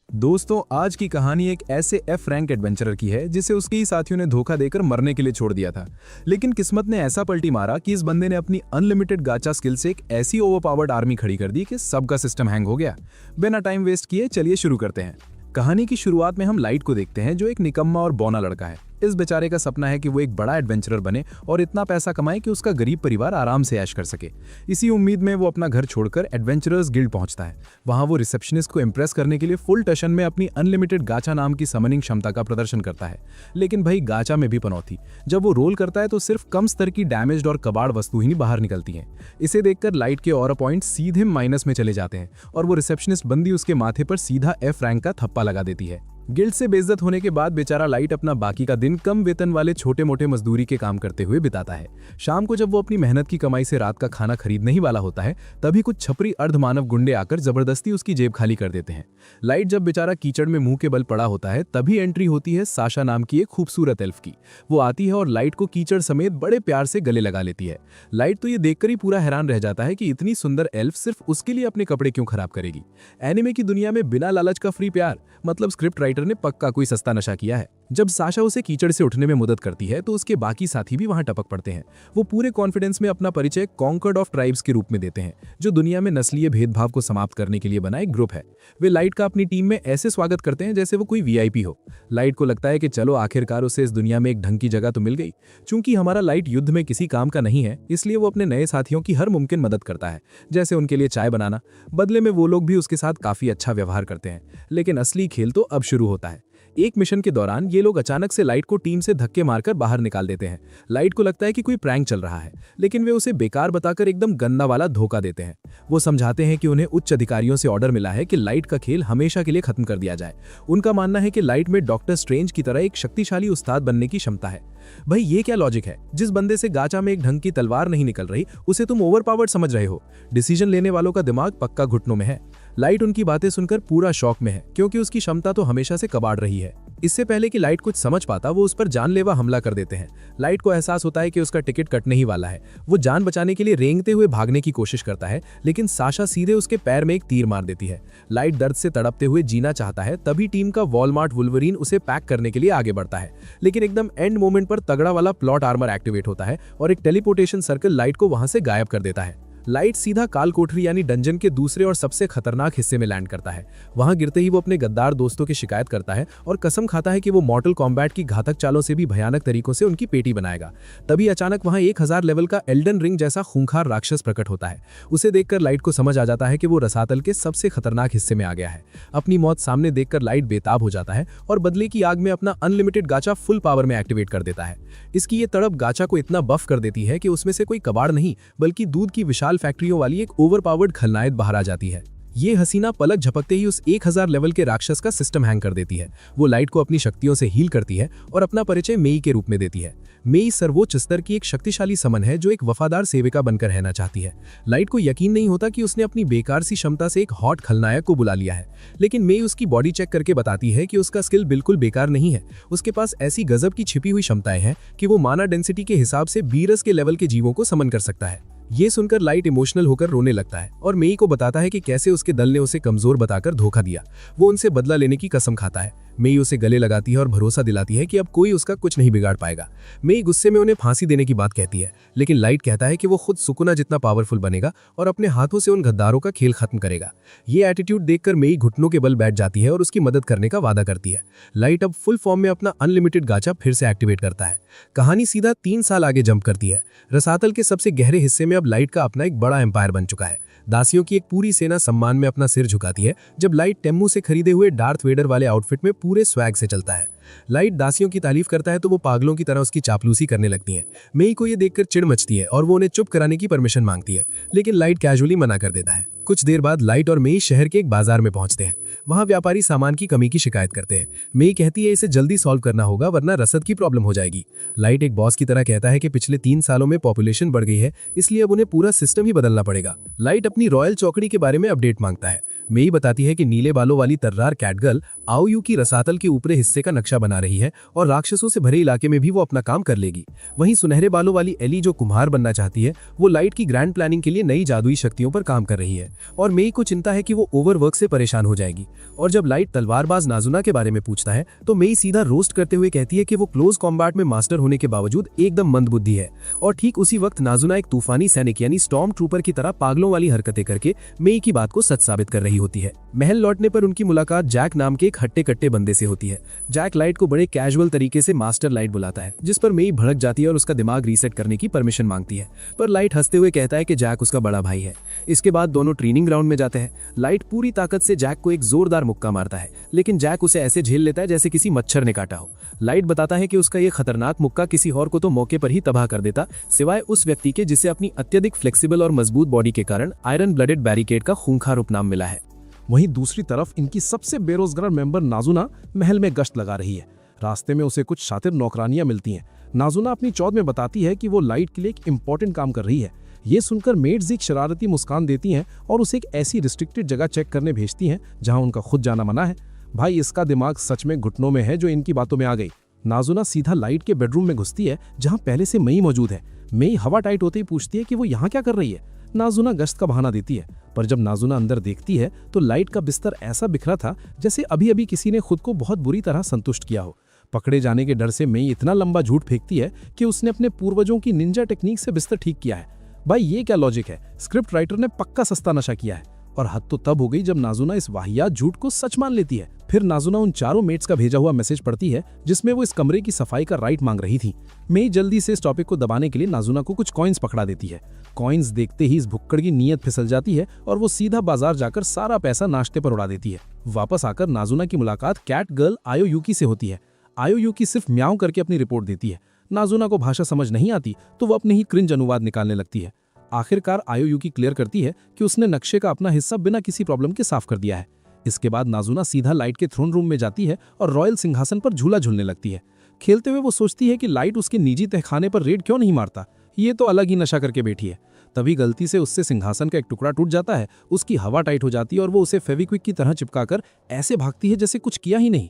दोस्तों, आज की कहानी एक ऐसे एफ रैंक एडवेंचरर की है जिसे उसके ही साथियों ने धोखा देकर मरने के लिए छोड़ दिया था। लेकिन किस्मत ने ऐसा पलटी मारा कि इस बंदे ने अपनी अनलिमिटेड गाचा स्किल से एक ऐसी ओवरपावर्ड आर्मी खड़ी कर दी कि सबका सिस्टम हैंग हो गया। बिना टाइम वेस्ट किए चलिए शुरू करते हैं। कहानी की शुरुआत में हम लाइट को देखते हैं, जो एक निकम्मा और बौना लड़का है। इस बेचारे का सपना है कि वो एक बड़ा एडवेंचरर बने और इतना पैसा कमाए कि उसका गरीब परिवार आराम से ऐश कर सके। इसी उम्मीद में वो अपना घर छोड़कर एडवेंचरर्स गिल्ड पहुंचता है। वहां वो रिसेप्शनिस्ट को इम्प्रेस करने के लिए फुल टशन में अपनी अनलिमिटेड गाचा नाम की समनिंग क्षमता का प्रदर्शन करता है। लेकिन भाई, गाचा में भी पनौती। जब वो रोल करता है तो सिर्फ कम स्तर की डैमेज्ड और कबाड़ वस्तु ही बाहर निकलती हैं। इसे देखकर लाइट के ऑरा पॉइंट सीधे माइनस में चले जाते हैं और वो रिसेप्शनिस्ट बंदी उसके माथे पर सीधा एफ रैंक का थप्पा लगा देती है। गिल्ड से बेइज्जत होने के बाद बेचारा लाइट अपना बाकी का दिन कम वेतन वाले छोटे मोटे मजदूरी के काम करते हुए बिताता है। शाम को जब वो अपनी मेहनत की कमाई से रात का खाना खरीदने ही वाला होता है, तभी कुछ छपरी अर्धमानव गुंडे आकर जबरदस्ती उसकी जेब खाली कर देते हैं। लाइट जब बेचारा कीचड़ में मुंह के बल पड़ा होता है, तभी एंट्री होती है साशा नाम की एक खूबसूरत एल्फ की। वो आती है और लाइट को कीचड़ समेत बड़े प्यार से गले लगा लेती है। लाइट तो ये देखकर ही पूरा हैरान रह जाता है कि इतनी सुंदर एल्फ सिर्फ उसके लिए अपने कपड़े क्यों खराब करेगी। एनिमे की दुनिया में बिना लालच का फ्री प्यार, मतलब स्क्रिप्ट राइटर ने पक्का कोई सस्ता नशा किया है। जब साशा उसे कीचड़ से उठने में मदद करती है तो उसके बाकी साथी भी वहां टपक पड़ते हैं। वो पूरे कॉन्फिडेंस में अपना परिचय कॉन्कर्ड ऑफ ट्राइब्स के रूप में देते हैं, जो दुनिया में नस्लीय भेदभाव को समाप्त करने के लिए बना एक ग्रुप है। वे लाइट का अपनी टीम में ऐसे स्वागत करते हैं जैसे वो कोई वीआईपी हो। लाइट को लगता है कि चलो आखिरकार उसे इस दुनिया में एक ढंग की जगह तो मिल गई। चूंकि हमारा लाइट युद्ध में किसी काम का नहीं है, इसलिए वो अपने नए साथियों की हर मुमकिन मदद करता है, जैसे उनके लिए चाय बनाना। बदले में वो लोग भी उसके साथ काफी अच्छा व्यवहार करते हैं। लेकिन असली खेल तो अब शुरू होता है। एक मिशन के दौरान ये लोग अचानक से लाइट को टीम से धक्के मारकर बाहर निकाल देते हैं। लाइट को लगता है कि कोई प्रैंक चल रहा है, लेकिन वे उसे बेकार बताकर एकदम गंदा वाला धोखा देते हैं। वो समझाते हैं कि उन्हें उच्च अधिकारियों से ऑर्डर मिला है कि लाइट का खेल हमेशा के लिए खत्म कर दिया जाए। उनका मानना है कि लाइट में डॉक्टर स्ट्रेंज की तरह एक शक्तिशाली उस्ताद बनने की क्षमता है। भाई, ये क्या लॉजिक है? जिस बंदे से गाचा में एक ढंग की तलवार नहीं निकल रही, उसे तुम ओवरपावर्ड समझ रहे हो। डिसीजन लेने वालों का दिमाग पक्का घुटनों में है। लाइट उनकी बातें सुनकर पूरा शौक में है, क्योंकि उसकी क्षमता तो हमेशा से कबाड़ रही है। इससे पहले कि लाइट कुछ समझ पाता, वो उस पर जानलेवा हमला कर देते हैं। लाइट को एहसास होता है कि उसका टिकट कटने ही वाला है। वो जान बचाने के लिए रेंगते हुए भागने की कोशिश करता है, लेकिन साशा सीधे उसके पैर में एक तीर मार देती है। लाइट दर्द से तड़पते हुए जीना चाहता है, तभी टीम का वॉलमार्ट वुल्वरीन उसे पैक करने के लिए आगे बढ़ता है। लेकिन एकदम एंड मोमेंट पर तगड़ा वाला प्लॉट आर्मर एक्टिवेट होता है और एक टेलीपोर्टेशन सर्कल लाइट को वहां से गायब कर देता है। लाइट सीधा काल कोठरी यानी डंजन के दूसरे और सबसे खतरनाक हिस्से में लैंड करता है। वहां गिरते ही वो अपने गद्दार दोस्तों की शिकायत करता है और कसम खाता है कि वो मॉर्टल कॉम्बैट की घातक चालों से भी भयानक तरीकों से उनकी पेटी बनाएगा। तभी अचानक वहां 1000 लेवल का एल्डन रिंग जैसा खूंखार राक्षस प्रकट होता है। उसे देखकर लाइट को समझ आ जाता है कि वो रसातल के सबसे खतरनाक हिस्से में आ गया है। अपनी मौत सामने देखकर लाइट बेताब हो जाता है और बदले की आग में अपना अनलिमिटेड गाचा फुल पावर में एक्टिवेट कर देता है। इसकी ये तड़प गाचा को इतना बफ कर देती है कि उसमें से कोई कबाड़ नहीं, बल्कि दूध की विशाल फैक्ट्रियों वाली एक ओवरपावर्ड खलनायक बाहर आ जाती है। ये हसीना पलक झपकते ही उस 1000 लेवल के राक्षस का सिस्टम हैंग कर देती है। वो लाइट को अपनी शक्तियों से हील करती है और अपना परिचय मेई के रूप में देती है। मेई सर्वोच्च स्तर की एक शक्तिशाली समन है, जो एक वफादार सेविका बनकर रहना चाहती है। लाइट को यकीन नहीं होता कि उसने अपनी बेकार सी क्षमता से एक हॉट खलनायक को बुला लिया है, लेकिन मेई उसकी बॉडी चेक करके बताती है कि उसका स्किल बिल्कुल बेकार नहीं है। उसके पास ऐसी गजब की छिपी हुई क्षमताएं हैं कि वो माना डेंसिटी के हिसाब से बीरस के लेवल के जीवों को समन कर सकता है। ये सुनकर लाइट इमोशनल होकर रोने लगता है और मेई को बताता है कि कैसे उसके दल ने उसे कमजोर बताकर धोखा दिया। वो उनसे बदला लेने की कसम खाता है। मेई उसे गले लगाती है और भरोसा दिलाती है कि अब कोई उसका कुछ नहीं बिगाड़ पाएगा। मेई गुस्से में उन्हें फांसी देने की बात कहती है, लेकिन लाइट कहता है कि वो खुद सुकुना जितना पावरफुल बनेगा और अपने हाथों से उन गद्दारों का खेल खत्म करेगा। ये एटीट्यूड देखकर मेई घुटनों के बल बैठ जाती है और उसकी मदद करने का वादा करती है। लाइट अब फुल फॉर्म में अपना अनलिमिटेड गाचा फिर से एक्टिवेट करता है। कहानी सीधा 3 साल आगे जंप करती है। रसातल के सबसे गहरे हिस्से में अब लाइट का अपना एक बड़ा एम्पायर बन चुका है। दासियों की एक पूरी सेना सम्मान में अपना सिर झुकाती है जब लाइट टेम्मू से खरीदे हुए डार्थ वेडर वाले आउटफिट में पूरे स्वैग से चलता है। लाइट दासियों की तारीफ करता है तो वो पागलों की तरह उसकी चापलूसी करने लगती हैं। मेई को ये देखकर चिढ़ मचती है और वो उन्हें चुप कराने की परमिशन मांगती है, लेकिन लाइट कैजुअली मना कर देता है। कुछ देर बाद लाइट और मेई शहर के एक बाजार में पहुंचते हैं। वहां व्यापारी सामान की कमी की शिकायत करते हैं। मेई कहती है इसे जल्दी सॉल्व करना होगा, वरना रसद की प्रॉब्लम हो जाएगी। लाइट एक बॉस की तरह कहता है कि पिछले 3 सालों में पॉपुलेशन बढ़ गई है, इसलिए अब उन्हें पूरा सिस्टम ही बदलना पड़ेगा। लाइट अपनी रॉयल चौकड़ी के बारे में अपडेट मांगता है। मेई बताती है कि नीले बालों वाली तर्रार कैटगर्ल आओयू की रसातल के ऊपरी हिस्से का नक्शा बना रही है और राक्षसों से भरे इलाके में भी वो अपना काम कर लेगी। वहीं सुनहरे बालों वाली एली जो कुम्हार बनना चाहती है, वो लाइट की ग्रैंड प्लानिंग के लिए नई जादुई शक्तियों पर काम कर रही है और मेई को चिंता है कि वो ओवरवर्क से परेशान हो जाएगी। और जब लाइट तलवारबाज नाजुना के बारे में पूछता है तो मेई सीधा रोस्ट करते हुए कहती है कि वो क्लोज कॉम्बैट में मास्टर होने के बावजूद एकदम मंदबुद्धि है। और ठीक उसी वक्त नाजुना एक तूफानी सैनिक यानी स्टॉर्म ट्रूपर की तरह पागलों वाली हरकतें करके मेई की बात को सच साबित कर रही होती है। महल लौटने पर उनकी मुलाकात जैक नाम के एक हट्टे कट्टे बंदे से होती है। जैक लाइट को बड़े कैजुअल तरीके से मास्टर लाइट बुलाता है, जिस पर मेई भड़क जाती है और उसका दिमाग रीसेट करने की परमिशन मांगती है, पर लाइट हंसते हुए कहता है कि जैक उसका बड़ा भाई है। इसके बाद दोनों ट्रेनिंग ग्राउंड में जाते हैं। लाइट पूरी ताकत से जैक को एक जोरदार मुक्का मारता है, लेकिन जैक उसे ऐसे झेल लेता है जैसे किसी मच्छर ने काटा हो। लाइट बताता है कि उसका ये खतरनाक मुक्का किसी और को तो मौके पर ही तबाह कर देता, सिवाय उस व्यक्ति के जिसे अपनी अत्यधिक फ्लेक्सिबल और मजबूत बॉडी के कारण आयरन ब्लडेड बैरिकेड का खूंखार उपनाम मिला है। वहीं दूसरी तरफ इनकी सबसे बेरोजगार मेंबर नाजुना महल में गश्त लगा रही है। रास्ते में उसे कुछ शातिर नौकरानियां मिलती हैं। नाजुना अपनी चौध में बताती है कि वो लाइट के लिए एक इंपॉर्टेंट काम कर रही है। ये सुनकर मेड्स एक शरारती मुस्कान देती हैं और उसे एक ऐसी रिस्ट्रिक्टेड जगह चेक करने भेजती हैं जहां उनका खुद जाना मना है। भाई, इसका दिमाग सच में घुटनों में है जो इनकी बातों में आ गई। नाजुना सीधा लाइट के बेडरूम में घुसती है जहां पहले से मई मौजूद है। मई हवा टाइट होते ही पूछती है कि वो यहाँ क्या कर रही है। नाजुना गश्त का बहाना देती है, पर जब नाजुना अंदर देखती है तो लाइट का बिस्तर ऐसा बिखरा था जैसे अभी अभी किसी ने खुद को बहुत बुरी तरह संतुष्ट किया हो। पकड़े जाने के डर से मई इतना लंबा झूठ फेंकती है कि उसने अपने पूर्वजों की निंजा टेक्निक से बिस्तर ठीक किया है। भाई, ये क्या लॉजिक है? स्क्रिप्ट राइटर ने पक्का सस्ता नशा किया है। और हद तो तब हो गई जब नाजुना इस वाहियात झूठ को सच मान लेती है। फिर नाजुना उन चारों मेट्स का भेजा हुआ मैसेज पढ़ती है जिसमें वो इस कमरे की सफाई का राइट मांग रही थी। मई जल्दी से इस टॉपिक को दबाने के लिए नाजुना को कुछ कॉइन्स पकड़ा देती है। कॉइन्स देखते ही इस भुक्कड़ की नीयत फिसल जाती है और वो सीधा बाजार जाकर सारा पैसा नाश्ते पर उड़ा देती है। वापस आकर नाजुना की मुलाकात कैट गर्ल आयोयुकी से होती है। आयोयुकी सिर्फ म्याऊं करके अपनी रिपोर्ट देती है। नाजुना को भाषा समझ नहीं आती तो वो अपने ही क्रिंज अनुवाद निकालने लगती है। आखिरकार आयोयुकी क्लियर करती है कि उसने नक्शे का अपना हिस्सा बिना किसी प्रॉब्लम के साफ कर दिया है। इसके बाद नाजुना सीधा लाइट के थ्रोन रूम में जाती है और रॉयल सिंहासन पर झूला झूलने लगती है। खेलते हुए वो सोचती है कि लाइट उसके निजी तहखाने पर रेड क्यों नहीं मारता, ये तो अलग ही नशा करके बैठी है। तभी गलती से उससे सिंहासन का एक टुकड़ा टूट जाता है। उसकी हवा टाइट हो जाती है और वो उसे फेविक्विक की तरह चिपकाकर ऐसे भागती है जैसे कुछ किया ही नहीं।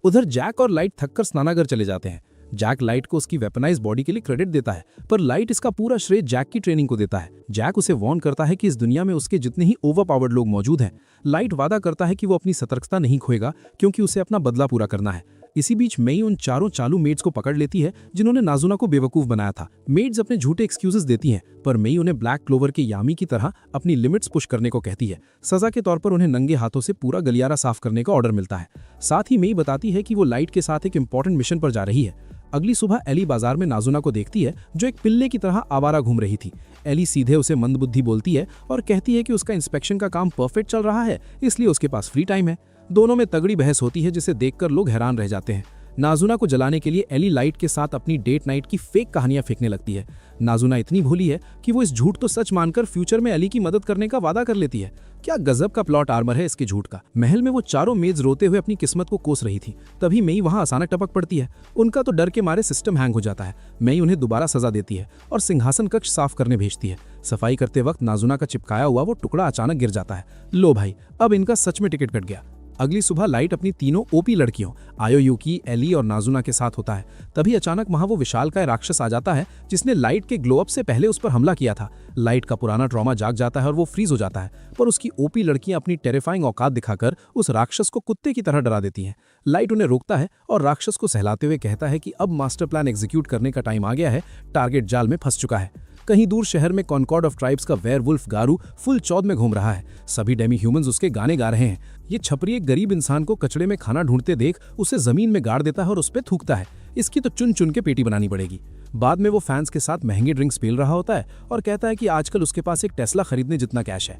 उधर जैक और लाइट थककर स्नानागार चले जाते हैं। जैक लाइट को उसकी वेपनाइज बॉडी के लिए क्रेडिट देता है, पर लाइट इसका पूरा श्रेय जैक की ट्रेनिंग को देता है। जैक उसे वार्न करता है कि इस दुनिया में उसके जितने ही ओवरपावर्ड लोग मौजूद हैं। लाइट वादा करता है कि वो अपनी सतर्कता नहीं खोएगा क्योंकि उसे अपना बदला पूरा करना है। इसी बीच मई उन चारों चालू मेड्स को पकड़ लेती है जिन्होंने नाजुना को बेवकूफ बनाया था। मेड्स अपने झूठे एक्सक्यूजेस देती हैं, पर मई उन्हें ब्लैक क्लोवर के यामी की तरह अपनी लिमिट्स पुश करने को कहती है। सजा के तौर पर उन्हें नंगे हाथों से पूरा गलियारा साफ करने का ऑर्डर मिलता है। साथ ही मई बताती है कि वो लाइट के साथ एक इंपॉर्टेंट मिशन पर जा रही है। अगली सुबह एली बाजार में नाजुना को देखती है जो एक पिल्ले की तरह आवारा घूम रही थी। एली सीधे उसे मंदबुद्धि बोलती है और कहती है कि उसका इंस्पेक्शन का काम परफेक्ट चल रहा है, इसलिए उसके पास फ्री टाइम है। दोनों में तगड़ी बहस होती है जिसे देखकर लोग हैरान रह जाते हैं। नाजुना को जलाने के लिए एली लाइट के साथ अपनी डेट नाइट की फेक कहानियां फेंकने लगती है। नाजुना इतनी भोली है कि वो इस झूठ तो सच मानकर फ्यूचर में एली की मदद करने का वादा कर लेती है। क्या गजब का प्लॉट आर्मर है इसके झूठ का। महल में वो चारों मेड्स रोते हुए अपनी किस्मत को कोस रही थी, तभी मई वहां अचानक टपक पड़ती है। उनका तो डर के मारे सिस्टम हैंग हो जाता है। मई उन्हें दोबारा सजा देती है और सिंहासन कक्ष साफ करने भेजती है। सफाई करते वक्त नाजुना का चिपकाया हुआ वो टुकड़ा अचानक गिर जाता है। लो भाई, अब इनका सच में टिकट कट गया। अगली सुबह लाइट अपनी तीनों ओपी लड़कियों आयोयुकी, एली और नाजुना के साथ होता है। तभी अचानक वहां वो विशालकाय राक्षस आ जाता है जिसने लाइट के ग्लो अप से पहले उस पर हमला किया था। लाइट का पुराना ट्रॉमा जाग जाता है और वो फ्रीज हो जाता है, पर उसकी ओपी लड़कियां अपनी टेरिफाइंग औकात दिखाकर उस राक्षस को कुत्ते की तरह डरा देती हैं। लाइट उन्हें रोकता है और राक्षस को सहलाते हुए कहता है कि अब मास्टर प्लान एग्जीक्यूट करने का टाइम आ गया है, टारगेट जाल में फंस चुका है। कहीं दूर शहर में कॉनकॉर्ड ऑफ ट्राइब्स का वेयरवुल्फ गारू फुल चौद में घूम रहा है। सभी डेमी ह्यूमंस उसके गाने गा रहे हैं। ये छपरी एक गरीब इंसान को कचड़े में खाना ढूंढते देख उसे जमीन में गाड़ देता है और उस पे थूकता है। इसकी तो चुन चुन के पेटी बनानी पड़ेगी। बाद में वो फैंस के साथ महंगी ड्रिंक्स पी रहा होता है और कहता है कि आजकल उसके पास एक टेस्ला खरीदने जितना कैश है।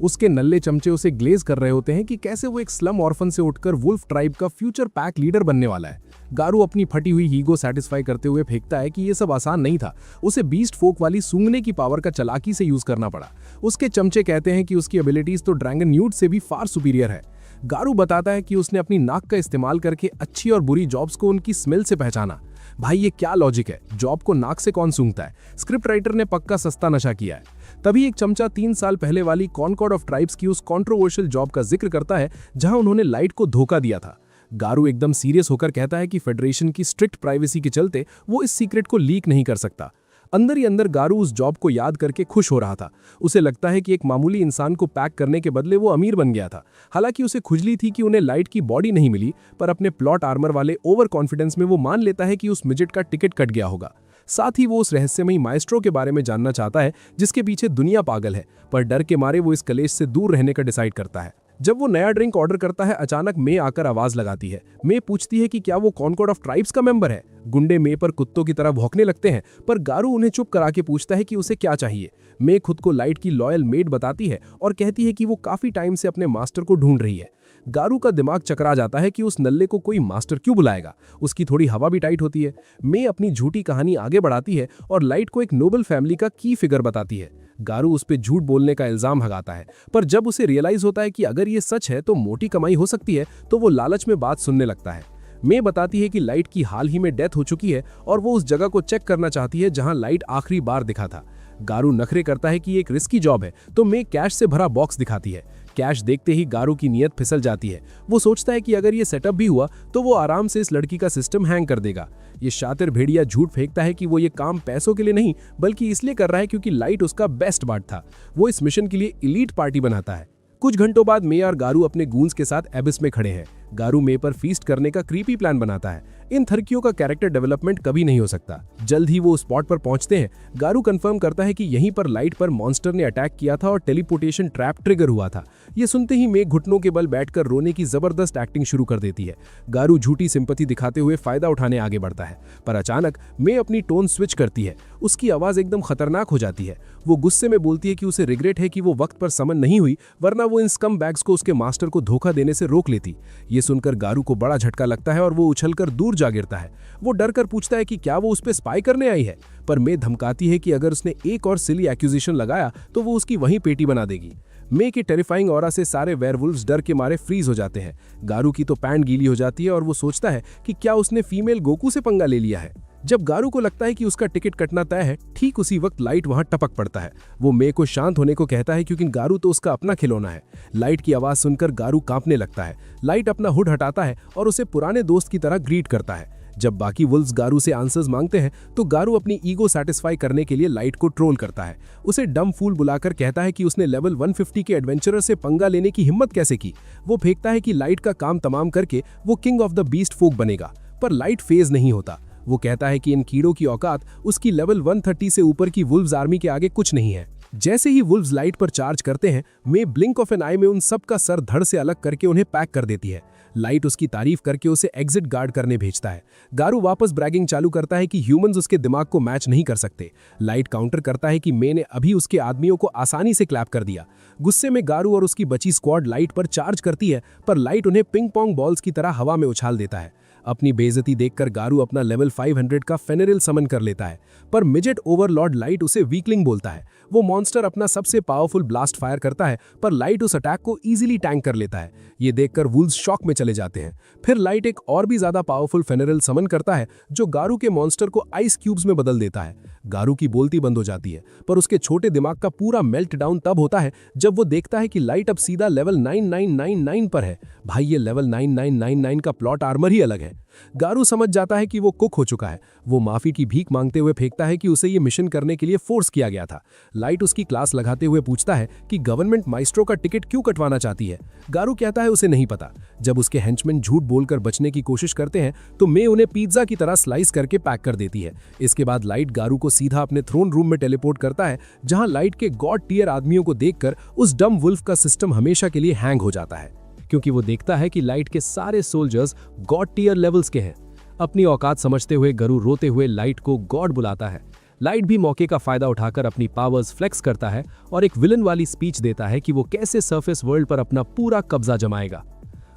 उसके नल्ले चमचे उसे ग्लेज कर रहे होते हैं कि कैसे वो एक स्लम ऑर्फन से उठकर वुल्फ ट्राइब का फ्यूचर पैक लीडर बनने वाला है। गारू अपनी फटी हुई ईगो सेटिस्फाई करते हुए फेंकता है कि ये सब आसान नहीं था। उसे बीस्ट फोक वाली सूंघने की पावर का चालाकी से यूज करना पड़ा। उसके चमचे कहते हैं कि उसकी एबिलिटीज तो ड्रैगन न्यूट से भी फार सुपीरियर है। गारू बताता है कि उसने अपनी नाक का इस्तेमाल करके अच्छी और बुरी जॉब्स को उनकी स्मेल से पहचाना। भाई, ये क्या लॉजिक है? जॉब को नाक से कौन सूंघता है? स्क्रिप्ट राइटर ने पक्का सस्ता नशा किया है। तभी एक चमचा 3 साल पहले वाली कॉनकॉर्ड ऑफ ट्राइब्स की उस कंट्रोवर्शियल जॉब का जिक्र करता है जहां उन्होंने लाइट को धोखा दिया था। गारू एकदम सीरियस होकर कहता है कि फेडरेशन की स्ट्रिक्ट प्राइवेसी के चलते वो इस सीक्रेट को लीक नहीं कर सकता। अंदर ही अंदर गारू उस जॉब को याद करके खुश हो रहा था। उसे लगता है कि एक मामूली इंसान को पैक करने के बदले वो अमीर बन गया था। हालांकि उसे खुजली थी कि उन्हें लाइट की बॉडी नहीं मिली, पर अपने प्लॉट आर्मर वाले ओवर कॉन्फिडेंस में वो मान लेता है कि उस मिजेट का टिकट कट गया होगा। साथ ही वो उस रहस्यमयी माइस्ट्रो के बारे में जानना चाहता है जिसके पीछे दुनिया पागल है, पर डर के मारे वो इस कलेश से दूर रहने का डिसाइड करता है। जब वो नया ड्रिंक ऑर्डर करता है, अचानक मे आकर आवाज लगाती है। मे पूछती है कि क्या वो कॉनकॉर्ड ऑफ ट्राइब्स का मेंबर है। गुंडे मे पर कुत्तों की तरह भौंकने लगते हैं, पर गारू उन्हें चुप करा के पूछता है कि उसे क्या चाहिए। मे खुद को लाइट की लॉयल मेड बताती है और कहती है कि वो काफी टाइम से अपने मास्टर को ढूंढ रही है। गारू का दिमाग चकरा जाता है कि उस नल्ले को कोई मास्टर क्यों बुलाएगा। उसकी थोड़ी हवा भी टाइट होती है। मे अपनी झूठी कहानी आगे बढ़ाती है और लाइट को एक नोबल फैमिली का की फिगर बताती है। गारू उस पर झूठ बोलने का इल्जाम लगाता है, पर जब उसे रियलाइज होता है कि अगर ये सच है तो मोटी कमाई हो सकती है, तो वो लालच में बात सुनने लगता है। मे बताती है कि लाइट की हाल ही में डेथ हो चुकी है और वो उस जगह को चेक करना चाहती है जहां लाइट आखिरी बार दिखा था। गारू नखरे करता है कि ये एक रिस्की जॉब है, तो मे कैश से भरा बॉक्स दिखाती है। कैश देखते ही गारू की नीयत फिसल जाती है। वो सोचता है कि अगर ये सेटअप भी हुआ तो वो आराम से इस लड़की का सिस्टम हैंग कर देगा। ये शातिर भेड़िया झूठ फेंकता है कि वो ये काम पैसों के लिए नहीं बल्कि इसलिए कर रहा है क्योंकि लाइट उसका बेस्ट पार्ट था। वो इस मिशन के लिए एलीट पार्टी बनाता है। कुछ घंटों बाद मे और गारू अपने गूंज के साथ एबिस में खड़े हैं। गारू मे पर फीस्ट करने का क्रीपी प्लान बनाता है। इन थर्कियों का कैरेक्टर डेवलपमेंट कभी नहीं हो सकता। जल्द ही वो स्पॉट पर पहुंचते हैं। गारू कंफर्म करता है कि यहीं पर लाइट पर मॉन्स्टर ने अटैक किया था और टेलीपोर्टेशन ट्रैप ट्रिगर हुआ था। ये सुनते ही मे घुटनों के बल बैठकर रोने की जबरदस्त एक्टिंग शुरू कर देती है। गारू झूठी सिंपैथी दिखाते हुए फायदा उठाने आगे बढ़ता है, पर अचानक मे अपनी टोन स्विच करती है। उसकी आवाज एकदम खतरनाक हो जाती है। वो गुस्से में बोलती है कि उसे रिग्रेट है कि वो वक्त पर समन नहीं हुई, वरना वो इन स्कम बैग्स को उसके मास्टर को धोखा देने से रोक लेती। ये सुनकर गारू को बड़ा झटका लगता है और वो उछलकर दूर जा गिरता है। वो डर कर पूछता है कि क्या वो उस पे स्पाई करने आई है, पर मे धमकाती है कि अगर उसने एक और सिली एक्यूजेशन लगाया तो वो उसकी वहीं पेटी बना देगी। मे के टेरिफाइंग ऑरा से सारे वेयरवुल्व्स डर के मारे फ्रीज हो जाते हैं। गारू की तो पैंट गीली हो जाती है और वो सोचता है कि क्या उसने फीमेल गोकू से पंगा ले लिया है। जब गारू को लगता है कि उसका टिकट कटना तय है, ठीक उसी वक्त लाइट वहां टपक पड़ता है। वो मे को शांत होने को कहता है क्योंकि गारू तो उसका अपना खिलौना है। लाइट की आवाज सुनकर गारू कांपने लगता है। लाइट अपना हुड हटाता है और उसे पुराने दोस्त की तरह ग्रीट करता है। जब बाकी वुल्व्स गारू से आंसर्स मांगते हैं तो गारू अपनी ईगो सेटिस्फाई करने के लिए लाइट को ट्रोल करता है। उसे डम फूल बुलाकर कहता है कि उसने लेवल 150 के एडवेंचरर से पंगा लेने की हिम्मत कैसे की। वो फेंकता है कि लाइट का काम तमाम करके वो किंग ऑफ द बीस्ट फोक बनेगा, पर लाइट फेज नहीं होता। वो कहता है कि इन कीड़ों की औकात उसकी लेवल 130 से ऊपर की वुल्व्स आर्मी के आगे कुछ नहीं है। जैसे ही वुल्व्स लाइट पर चार्ज करते हैं, मे ब्लिंक ऑफ एन आई में उन सब का सर धड़ से अलग करके उन्हें पैक कर देती है। लाइट उसकी तारीफ करके उसे एग्जिट गार्ड करने भेजता है। गारू वापस ब्रैगिंग चालू करता है कि ह्यूमंस उसके दिमाग को मैच नहीं कर सकते। लाइट काउंटर करता है कि मे ने अभी उसके आदमियों को आसानी से क्लैप कर दिया। गुस्से में गारू और उसकी बची स्क्वाड लाइट पर चार्ज करती है, पर लाइट उन्हें पिंग पोंग बॉल्स की तरह हवा में उछाल देता है। अपनी बेइज्जती देखकर गारू अपना लेवल 500 का फेनरिल समन कर लेता है, पर मिजेट ओवरलॉर्ड लाइट उसे वीकलिंग बोलता है। वो मॉन्स्टर अपना सबसे पावरफुल ब्लास्ट फायर करता है, पर लाइट उस अटैक को इजीली टैंक कर लेता है। ये देखकर वुल्व्स शॉक में चले जाते हैं। फिर लाइट एक और भी ज्यादा पावरफुल फेनरिल समन करता है जो गारू के मॉन्स्टर को आइस क्यूब्स में बदल देता है। गारू की बोलती बंद हो जाती है, पर उसके छोटे दिमाग का पूरा मेल्ट डाउन तब होता है जब वो देखता है कि लाइट अब सीधा लेवल 9999 पर है। भाई, ये लेवल 9999 का प्लॉट आर्मर ही अलग है। गारू समझ जाता है कि वो कुक हो चुका है। वो माफी की भीख मांगते हुए फेंकता है कि उसे ये मिशन करने के लिए फोर्स किया गया था। लाइट उसकी क्लास लगाते हुए पूछता है कि गवर्नमेंट माइस्ट्रो का टिकट क्यों कटवाना चाहती है। गारू कहता है उसे नहीं पता। जब उसके हेंचमैन झूठ बोलकर बचने की कोशिश करते हैं तो मे उन्हें पिज्जा की तरह स्लाइस करके पैक कर देती है। इसके बाद लाइट गारू को सीधा अपने थ्रोन रूम में टेलीपोर्ट करता है, जहां लाइट के गॉड टियर आदमियों को देखकर उस डम वुल्फ का सिस्टम हमेशा के लिए हैंग हो जाता है, क्योंकि वो देखता है कि लाइट के सारे सोल्जर्स गॉड टियर लेवल्स के हैं। अपनी औकात समझते हुए गारू रोते हुए लाइट को गॉड बुलाता है। लाइट भी मौके का फायदा उठाकर अपनी पावर्स फ्लेक्स करता है और एक विलन वाली स्पीच देता है कि वो कैसे सरफेस वर्ल्ड पर अपना पूरा कब्जा जमाएगा।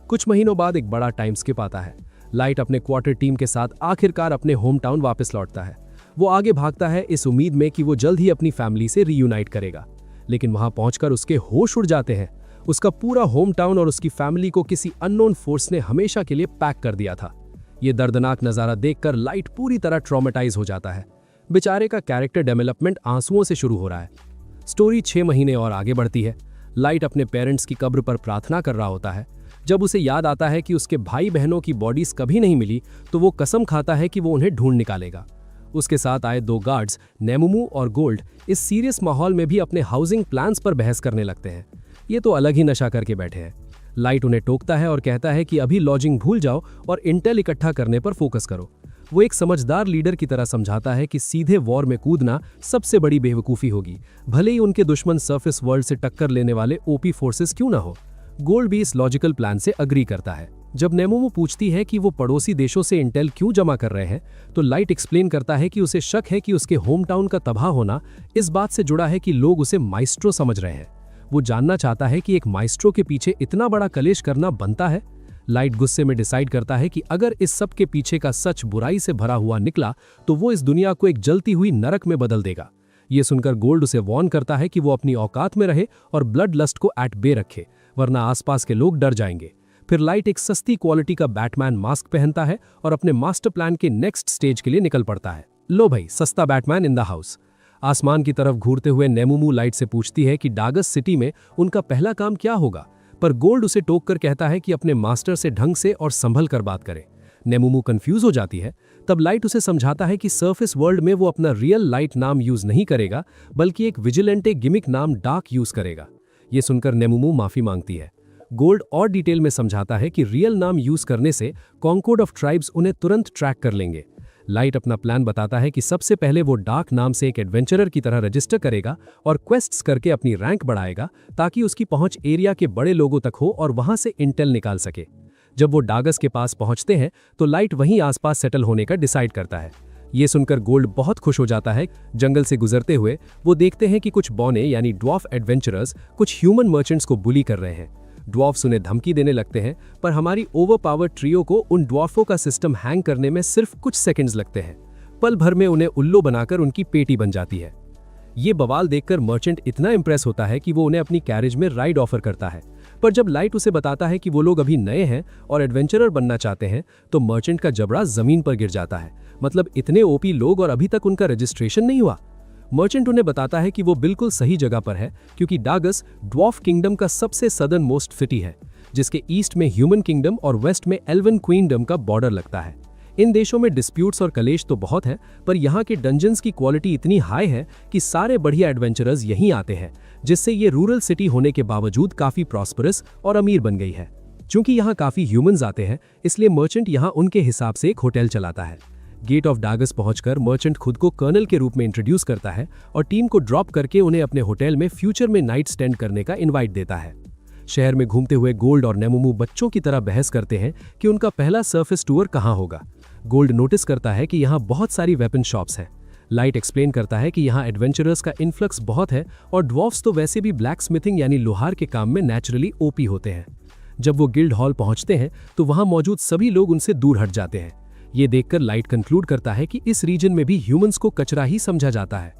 कुछ महीनों बाद एक बड़ा टाइम स्किप आता है। लाइट अपने क्वार्टर टीम के साथ आखिरकार अपने होम टाउन वापस लौटता है। वो आगे भागता है इस उम्मीद में कि वो जल्द ही अपनी फैमिली से रीयूनाइट करेगा, लेकिन वहां पहुंचकर उसके होश उड़ जाते हैं। उसका पूरा होम टाउन और उसकी फैमिली को किसी अननोन फोर्स ने हमेशा के लिए पैक कर दिया था। ये दर्दनाक नजारा देखकर लाइट पूरी तरह ट्रॉमेटाइज हो जाता है। बेचारे का कैरेक्टर डेवलपमेंट आंसुओं से शुरू हो रहा है। स्टोरी 6 महीने और आगे बढ़ती है। लाइट अपने पेरेंट्स की कब्र पर प्रार्थना कर रहा होता है। जब उसे याद आता है कि उसके भाई बहनों की बॉडीज कभी नहीं मिली तो वो कसम खाता है कि वो उन्हें ढूंढ निकालेगा। उसके साथ आए 2 गार्ड्स नेमुमू और गोल्ड इस सीरियस माहौल में भी अपने हाउसिंग प्लान्स पर बहस करने लगते हैं। ये तो अलग ही नशा करके बैठे हैं। लाइट उन्हें टोकता है और कहता है कि अभी लॉजिंग भूल जाओ और इंटेल इकट्ठा करने पर फोकस करो। वो एक समझदार लीडर की तरह समझाता है कि सीधे वॉर में कूदना सबसे बड़ी बेवकूफ़ी होगी, भले ही उनके दुश्मन सरफेस वर्ल्ड से टक्कर लेने वाले ओपी फोर्सेस क्यों ना हो। गोल्ड भी इस लॉजिकल प्लान से अग्री करता है। जब नेमुमू पूछती है कि वो पड़ोसी देशों से इंटेल क्यों जमा कर रहे हैं तो लाइट एक्सप्लेन करता है कि उसे शक है कि उसके होम टाउन का तबाह होना इस बात से जुड़ा है कि लोग उसे माइस्ट्रो समझ रहे हैं। वो जानना चाहता है कि एक माइस्ट्रो के पीछे इतना बड़ा कलेश करना बनता है। लाइट गुस्से में डिसाइड करता है कि अगर इस सब के पीछे का सच बुराई से भरा हुआ निकला तो वो इस दुनिया को एक जलती हुई नरक में बदल देगा। ये सुनकर गोल्ड उसे वॉर्न करता है कि वो अपनी औकात में रहे और ब्लड लस्ट को एट बे रखे, वरना आसपास के लोग डर जाएंगे। फिर लाइट एक सस्ती क्वालिटी का बैटमैन मास्क पहनता है और अपने मास्टर प्लान के नेक्स्ट स्टेज के लिए निकल पड़ता है। लो भाई, सस्ता बैटमैन इन द हाउस। आसमान की तरफ घूरते हुए नेमुमू लाइट से पूछती है कि डागस सिटी में उनका पहला काम क्या होगा, पर गोल्ड उसे टोक कर कहता है कि अपने मास्टर से ढंग से और संभल कर बात करे। नेमुमू कंफ्यूज हो जाती है। तब लाइट उसे समझाता है कि सरफेस वर्ल्ड में वो अपना रियल लाइट नाम यूज नहीं करेगा, बल्कि एक विजिलेंटे गिमिक नाम डार्क यूज करेगा। ये सुनकर नेमुमू माफी मांगती है। गोल्ड और डिटेल में समझाता है कि रियल नाम यूज करने से कॉन्कोर्ड ऑफ ट्राइब्स उन्हें तुरंत ट्रैक कर लेंगे। लाइट अपना प्लान बताता है कि सबसे पहले वो डार्क नाम से एक एडवेंचरर की तरह रजिस्टर करेगा और क्वेस्ट्स करके अपनी रैंक बढ़ाएगा ताकि उसकी पहुंच एरिया के बड़े लोगों तक हो और वहां से इंटेल निकाल सके। जब वो डागस के पास पहुंचते हैं तो लाइट वहीं आसपास सेटल होने का डिसाइड करता है। ये सुनकर गोल्ड बहुत खुश हो जाता है। जंगल से गुजरते हुए वो देखते हैं कि कुछ बौने यानी ड्वार्फ एडवेंचरर्स कुछ ह्यूमन मर्चेंट्स को बुली कर रहे हैं। ड्वार्फ्स उन्हें धमकी देने लगते हैं, पर हमारी ओवरपावर्ड ट्रियो को उन ड्वार्फों का सिस्टम हैंग करने में सिर्फ कुछ सेकंड्स लगते हैं। पल भर में उन्हें उल्लू बनाकर उनकी पेटी बन जाती है। ये बवाल देखकर मर्चेंट इतना इंप्रेस होता है कि वो उन्हें अपनी कैरेज में राइड ऑफर करता है। पर जब लाइट उसे बताता है कि वो लोग अभी नए हैं और एडवेंचरर बनना चाहते हैं तो मर्चेंट का जबड़ा जमीन पर गिर जाता है। मतलब इतने ओपी लोग और अभी तक उनका रजिस्ट्रेशन नहीं हुआ। मर्चेंट उन्हें बताता है कि वो बिल्कुल सही जगह पर है, क्योंकि डागस ड्वार्फ किंगडम का सबसे सदर्न मोस्ट सिटी है, जिसके ईस्ट में ह्यूमन किंगडम और वेस्ट में एल्वन क्वीनडम का बॉर्डर लगता है। इन देशों में डिस्प्यूट्स और कलेश तो बहुत है, पर यहाँ के डंजन्स की क्वालिटी इतनी हाई है कि सारे बढ़िया एडवेंचरर्स यहीं आते हैं, जिससे ये रूरल सिटी होने के बावजूद काफी प्रॉस्परस और अमीर बन गई है। चूंकि यहाँ काफी ह्यूमंस आते हैं, इसलिए मर्चेंट यहाँ उनके हिसाब से एक होटल चलाता है। गेट ऑफ डागस पहुंचकर मर्चेंट खुद को कर्नल के रूप में इंट्रोड्यूस करता है और टीम को ड्रॉप करके उन्हें अपने होटल में फ्यूचर में नाइट स्टैंड करने का इनवाइट देता है। शहर में घूमते हुए गोल्ड और नेमुमू बच्चों की तरह बहस करते हैं कि उनका पहला सरफेस टूर कहाँ होगा। गोल्ड नोटिस करता है कि यहाँ बहुत सारी वेपन शॉप्स हैं। लाइट एक्सप्लेन करता है कि यहाँ एडवेंचरर्स का इन्फ्लक्स बहुत है और ड्वार्फ्स तो वैसे भी ब्लैक स्मिथिंग यानी लोहार के काम में नेचुरली ओपी होते हैं। जब वो गिल्ड हॉल पहुंचते हैं तो वहां मौजूद सभी लोग उनसे दूर हट जाते हैं। ये देखकर लाइट कंक्लूड करता है कि इस रीजन में भी ह्यूमंस को कचरा ही समझा जाता है।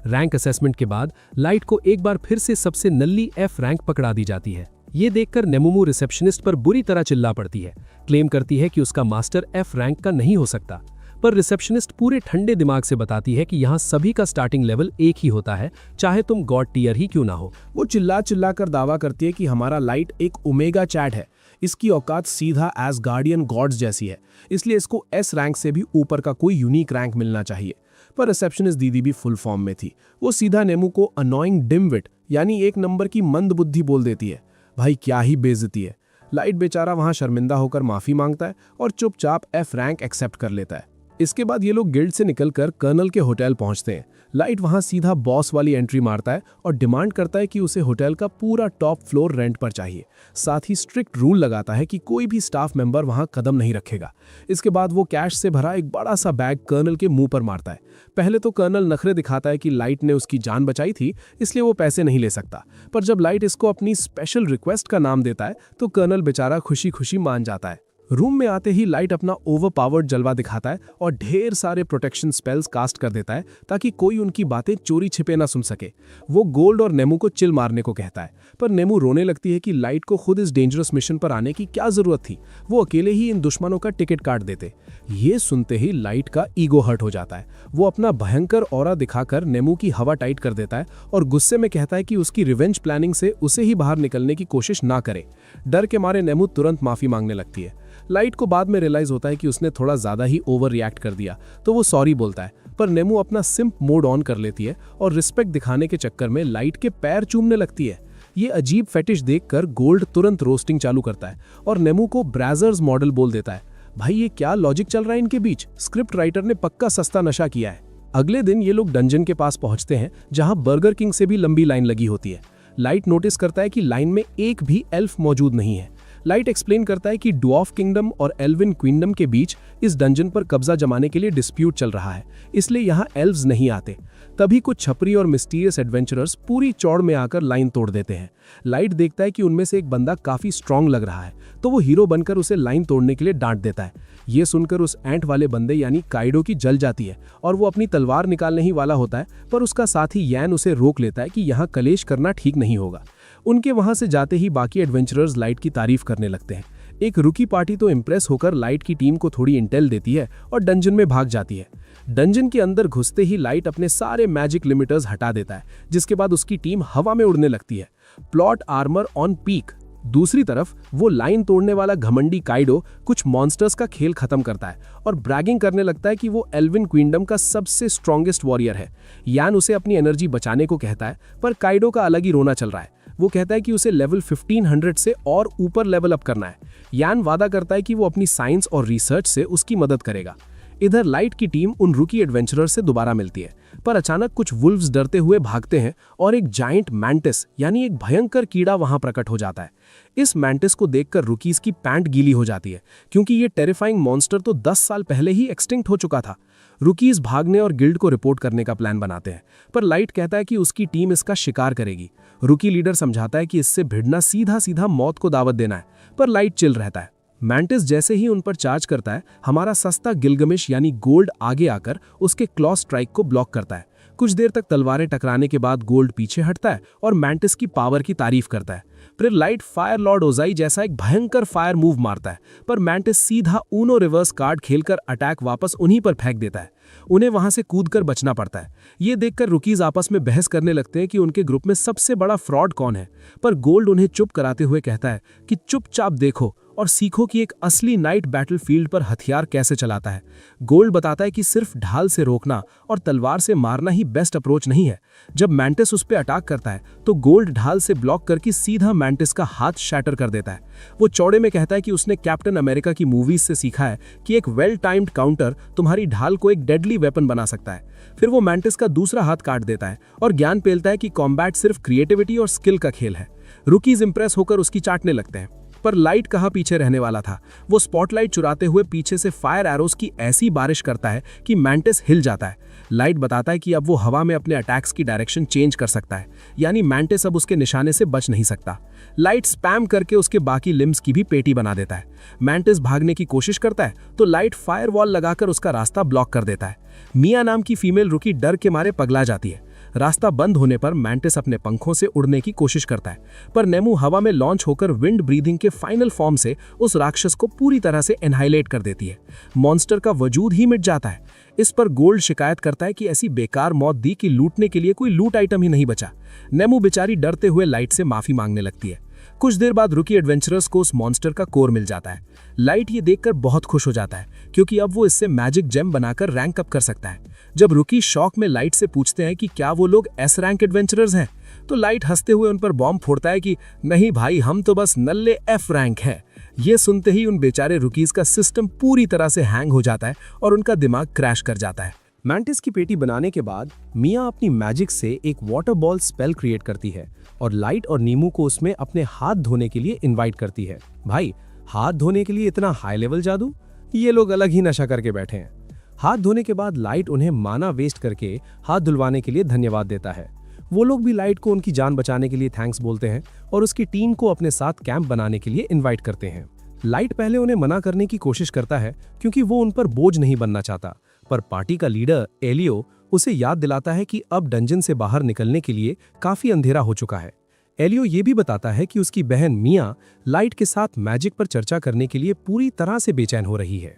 रैंक असेसमेंट के बाद लाइट को एक बार फिर से सबसे नल्ली एफ रैंक पकड़ा दी जाती है। ये देखकर नेमुमू रिसेप्शनिस्ट पर बुरी तरह चिल्ला पड़ती है, क्लेम करती है कि उसका मास्टर एफ रैंक का नहीं हो सकता। पर रिसेप्शनिस्ट पूरे ठंडे दिमाग से बताती है कि यहाँ सभी का स्टार्टिंग लेवल एक ही होता है, चाहे तुम गॉड टीयर ही क्यों ना हो। वो चिल्ला चिल्ला कर दावा करती है कि हमारा लाइट एक ओमेगा चैट है, इसकी औकात सीधा एज गार्डियन गॉड्स जैसी है, इसलिए इसको एस रैंक से भी ऊपर का कोई यूनिक रैंक मिलना चाहिए। पर रिसेप्शनिस्ट दीदी भी फुल फॉर्म में थी। वो सीधा नेमू को अनोइंग डिमविट यानी एक नंबर की मंद बुद्धि बोल देती है। भाई क्या ही बेइज्जती है। लाइट बेचारा वहां शर्मिंदा होकर माफी मांगता है और चुपचाप एफ रैंक एक्सेप्ट कर लेता है। इसके बाद ये लोग गिल्ड से निकलकर कर्नल के होटल पहुंचते हैं। लाइट वहां सीधा बॉस वाली एंट्री मारता है और डिमांड करता है कि उसे होटल का पूरा टॉप फ्लोर रेंट पर चाहिए। साथ ही स्ट्रिक्ट रूल लगाता है कि कोई भी स्टाफ मेंबर वहां कदम नहीं रखेगा। इसके बाद वो कैश से भरा एक बड़ा सा बैग कर्नल के मुंह पर मारता है। पहले तो कर्नल नखरे दिखाता है कि लाइट ने उसकी जान बचाई थी, इसलिए वो पैसे नहीं ले सकता। पर जब लाइट इसको अपनी स्पेशल रिक्वेस्ट का नाम देता है तो कर्नल बेचारा खुशी खुशी मान जाता है। रूम में आते ही लाइट अपना ओवरपावर्ड जलवा दिखाता है और ढेर सारे प्रोटेक्शन स्पेल्स कास्ट कर देता है ताकि कोई उनकी बातें चोरी छिपे ना सुन सके। वो गोल्ड और नेमू को चिल मारने को कहता है, पर नेमू रोने लगती है कि लाइट को खुद इस डेंजरस मिशन पर आने की क्या जरूरत थी, वो अकेले ही इन दुश्मनों का टिकट काट देते। ये सुनते ही लाइट का ईगो हर्ट हो जाता है। वो अपना भयंकर ऑरा दिखाकर नेमू की हवा टाइट कर देता है और गुस्से में कहता है कि उसकी रिवेंज प्लानिंग से उसे ही बाहर निकलने की कोशिश ना करे। डर के मारे नेमू तुरंत माफी मांगने लगती है। लाइट को बाद में रियलाइज होता है कि उसने थोड़ा ज्यादा ही ओवर रिएक्ट कर दिया, तो वो सॉरी बोलता है, पर नेमू अपना सिंप मोड ऑन कर लेती है और रिस्पेक्ट दिखाने के चक्कर में लाइट के पैर चूमने लगती है। ये अजीब फेटिश देखकर गोल्ड तुरंत रोस्टिंग चालू करता है और नेमू को ब्राजर्स मॉडल बोल देता है। भाई ये क्या लॉजिक चल रहा है इनके बीच, स्क्रिप्ट राइटर ने पक्का सस्ता नशा किया है। अगले दिन ये लोग डंजन के पास पहुंचते हैं जहां बर्गर किंग से भी लंबी लाइन लगी होती है। लाइट नोटिस करता है कि लाइन में एक भी एल्फ मौजूद नहीं है। लाइट एक्सप्लेन करता है कि ड्वार्फ किंगडम और एल्विन क्विंगडम के बीच इस डंजन पर कब्जा जमाने के लिए डिस्प्यूट चल रहा है, इसलिए यहाँ एल्व्स नहीं आते। तभी कुछ छपरी और मिस्टीरियस एडवेंचरर्स पूरी चौड़ में आकर लाइन तोड़ देते हैं। लाइट देखता है कि उनमें से एक बंदा काफी स्ट्रांग लग रहा है, तो वो हीरो बनकर उसे लाइन तोड़ने के लिए डांट देता है। ये सुनकर उस एंट वाले बंदे यानी काइडो की जल जाती है और वो अपनी तलवार निकालने ही वाला होता है, पर उसका साथी यैन उसे रोक लेता है कि यहाँ कलेश करना ठीक नहीं होगा। उनके वहां से जाते ही बाकी एडवेंचरर्स लाइट की तारीफ करने लगते हैं। एक रुकी पार्टी तो इम्प्रेस होकर लाइट की टीम को थोड़ी इंटेल देती है और डंजन में भाग जाती है। डंजन के अंदर घुसते ही लाइट अपने सारे मैजिक लिमिटर्स हटा देता है, जिसके बाद उसकी टीम हवा में उड़ने लगती है। Plot armour on peak. दूसरी तरफ वो लाइन तोड़ने वाला घमंडी काइडो कुछ मॉन्स्टर्स का खेल खत्म करता है और ब्रैगिंग करने लगता है कि वो एल्विन क्विंगडम का सबसे स्ट्रॉन्गेस्ट वॉरियर है। यान उसे अपनी एनर्जी बचाने को कहता है, पर काइडो का अलग ही रोना चल रहा है। वो कहता है कि उसे लेवल 1500 से और ऊपर लेवल अप करना है। यान वादा करता है कि वो अपनी साइंस और रिसर्च से उसकी मदद करेगा। इधर लाइट की टीम उन रुकी एडवेंचरर्स से दोबारा मिलती है, पर अचानक कुछ वुल्व्स डरते हुए भागते हैं और एक जाइंट मैंटिस यानी एक भयंकर कीड़ा वहां प्रकट हो जाता है। इस मैंटिस को देखकर रुकीज की पैंट गीली हो जाती है, क्योंकि ये टेरिफाइंग मॉन्स्टर तो 10 साल पहले ही एक्सटिंक्ट हो चुका था। रुकीज भागने और गिल्ड को रिपोर्ट करने का प्लान बनाते हैं, पर लाइट कहता है कि उसकी टीम इसका शिकार करेगी। रुकी लीडर समझाता है कि इससे भिड़ना सीधा सीधा मौत को दावत देना है, पर लाइट चिल रहता है। मैंटिस जैसे ही उन पर चार्ज करता है, हमारा सस्ता गिलगमिश यानी गोल्ड आगे आकर उसके क्लॉ स्ट्राइक को ब्लॉक करता है। कुछ देर तक तलवारें टकराने के बाद गोल्ड पीछे हटता है और मैंटिस की पावर की तारीफ करता है। फिर लाइट फायर लॉर्ड ओजाई जैसा एक भयंकर फायर मूव मारता है, पर मैंटिस सीधा ऊनो रिवर्स कार्ड खेलकर अटैक वापस उन्हीं पर फेंक देता है। उन्हें वहां से कूदकर बचना पड़ता है। ये देखकर रुकीज आपस में बहस करने लगते हैं कि उनके ग्रुप में सबसे बड़ा फ्रॉड कौन है, पर गोल्ड उन्हें चुप कराते हुए कहता है कि चुपचाप देखो और सीखो कि एक असली नाइट बैटलफील्ड पर हथियार कैसे चलाता है। गोल्ड बताता है कि सिर्फ ढाल से रोकना और तलवार से मारना ही बेस्ट अप्रोच नहीं है। जब मैंटिस उस पर अटैक करता है तो गोल्ड ढाल से ब्लॉक करके सीधा मैंटिस का हाथ शैटर कर देता है। वो चौड़े में कहता है कि उसने कैप्टन अमेरिका की मूवीज से सीखा है कि एक वेल टाइम्ड काउंटर तुम्हारी ढाल को एक डेडली वेपन बना सकता है। फिर वो मैंटिस का दूसरा हाथ काट देता है और ज्ञान पेलता है कि कॉम्बैट सिर्फ क्रिएटिविटी और स्किल का खेल है। रुकीज इंप्रेस होकर उसकी चाटने लगते हैं, पर लाइट कहाँ पीछे रहने वाला था। वो स्पॉटलाइट चुराते हुए पीछे से फायर एरोस की ऐसी बारिश करता है कि मैंटिस हिल जाता है। लाइट बताता है कि अब वो हवा में अपने अटैक्स की डायरेक्शन चेंज कर सकता है, यानी मैंटिस अब उसके निशाने से बच नहीं सकता। लाइट स्पैम करके उसके बाकी लिम्स की भी पेटी बना देता है। मैंटिस भागने की कोशिश करता है तो लाइट फायर वॉल लगाकर उसका रास्ता ब्लॉक कर देता है। मिया नाम की फीमेल रुकी डर के मारे पगला जाती है। रास्ता बंद होने पर मैंटिस अपने पंखों से उड़ने की कोशिश करता है, पर नेमू हवा में लॉन्च होकर विंड ब्रीदिंग के फाइनल फॉर्म से उस राक्षस को पूरी तरह से एनहाइलेट कर देती है। मॉन्स्टर का वजूद ही मिट जाता है। इस पर गोल्ड शिकायत करता है कि ऐसी बेकार मौत दी कि लूटने के लिए कोई लूट आइटम ही नहीं बचा। नेमू बेचारी डरते हुए लाइट से माफी मांगने लगती है। कुछ देर बाद रुकी एडवेंचरर्स को उस मॉन्स्टर का कोर मिल जाता है। लाइट ये देखकर बहुत खुश हो जाता है, क्योंकि अब वो इससे मैजिक जेम बनाकर रैंक अप कर सकता है। जब रुकी शौक में लाइट से पूछते हैं कि क्या वो लोग एस रैंक एडवेंचरर्स हैं, तो लाइट हंसते हुए उन पर बॉम्ब फोड़ता है कि नहीं भाई, हम तो बस नल्ले एफ रैंक हैं। ये सुनते ही उन बेचारे रुकीज का सिस्टम पूरी तरह से हैंग हो जाता है और उनका दिमाग क्रैश कर जाता है। मैंटिस की पेटी बनाने के बाद मिया अपनी मैजिक से एक वाटर बॉल स्पेल क्रिएट करती है और लाइट और नीमू को उसमें अपने हाथ धोने के लिए इनवाइट करती है। भाई, हाथ धोने के लिए इतना हाई लेवल जादू? ये लोग अलग ही नशा करके बैठे हैं। हाथ धोने के बाद लाइट उन्हें माना वेस्ट करके हाथ धुलवाने के लिए धन्यवाद देता है। वो लोग भी लाइट को उनकी जान बचाने के लिए थैंक्स बोलते हैं और उसकी टीम को अपने साथ कैंप बनाने के लिए इनवाइट करते हैं। लाइट पहले उन्हें मना करने की कोशिश करता है, क्योंकि वो उन पर बोझ नहीं बनना चाहता, पर पार्टी का लीडर एलियो उसे याद दिलाता है कि अब डंजन से बाहर निकलने के लिए काफी अंधेरा हो चुका है। एलियो ये भी बताता है कि उसकी बहन मिया लाइट के साथ मैजिक पर चर्चा करने के लिए पूरी तरह से बेचैन हो रही है।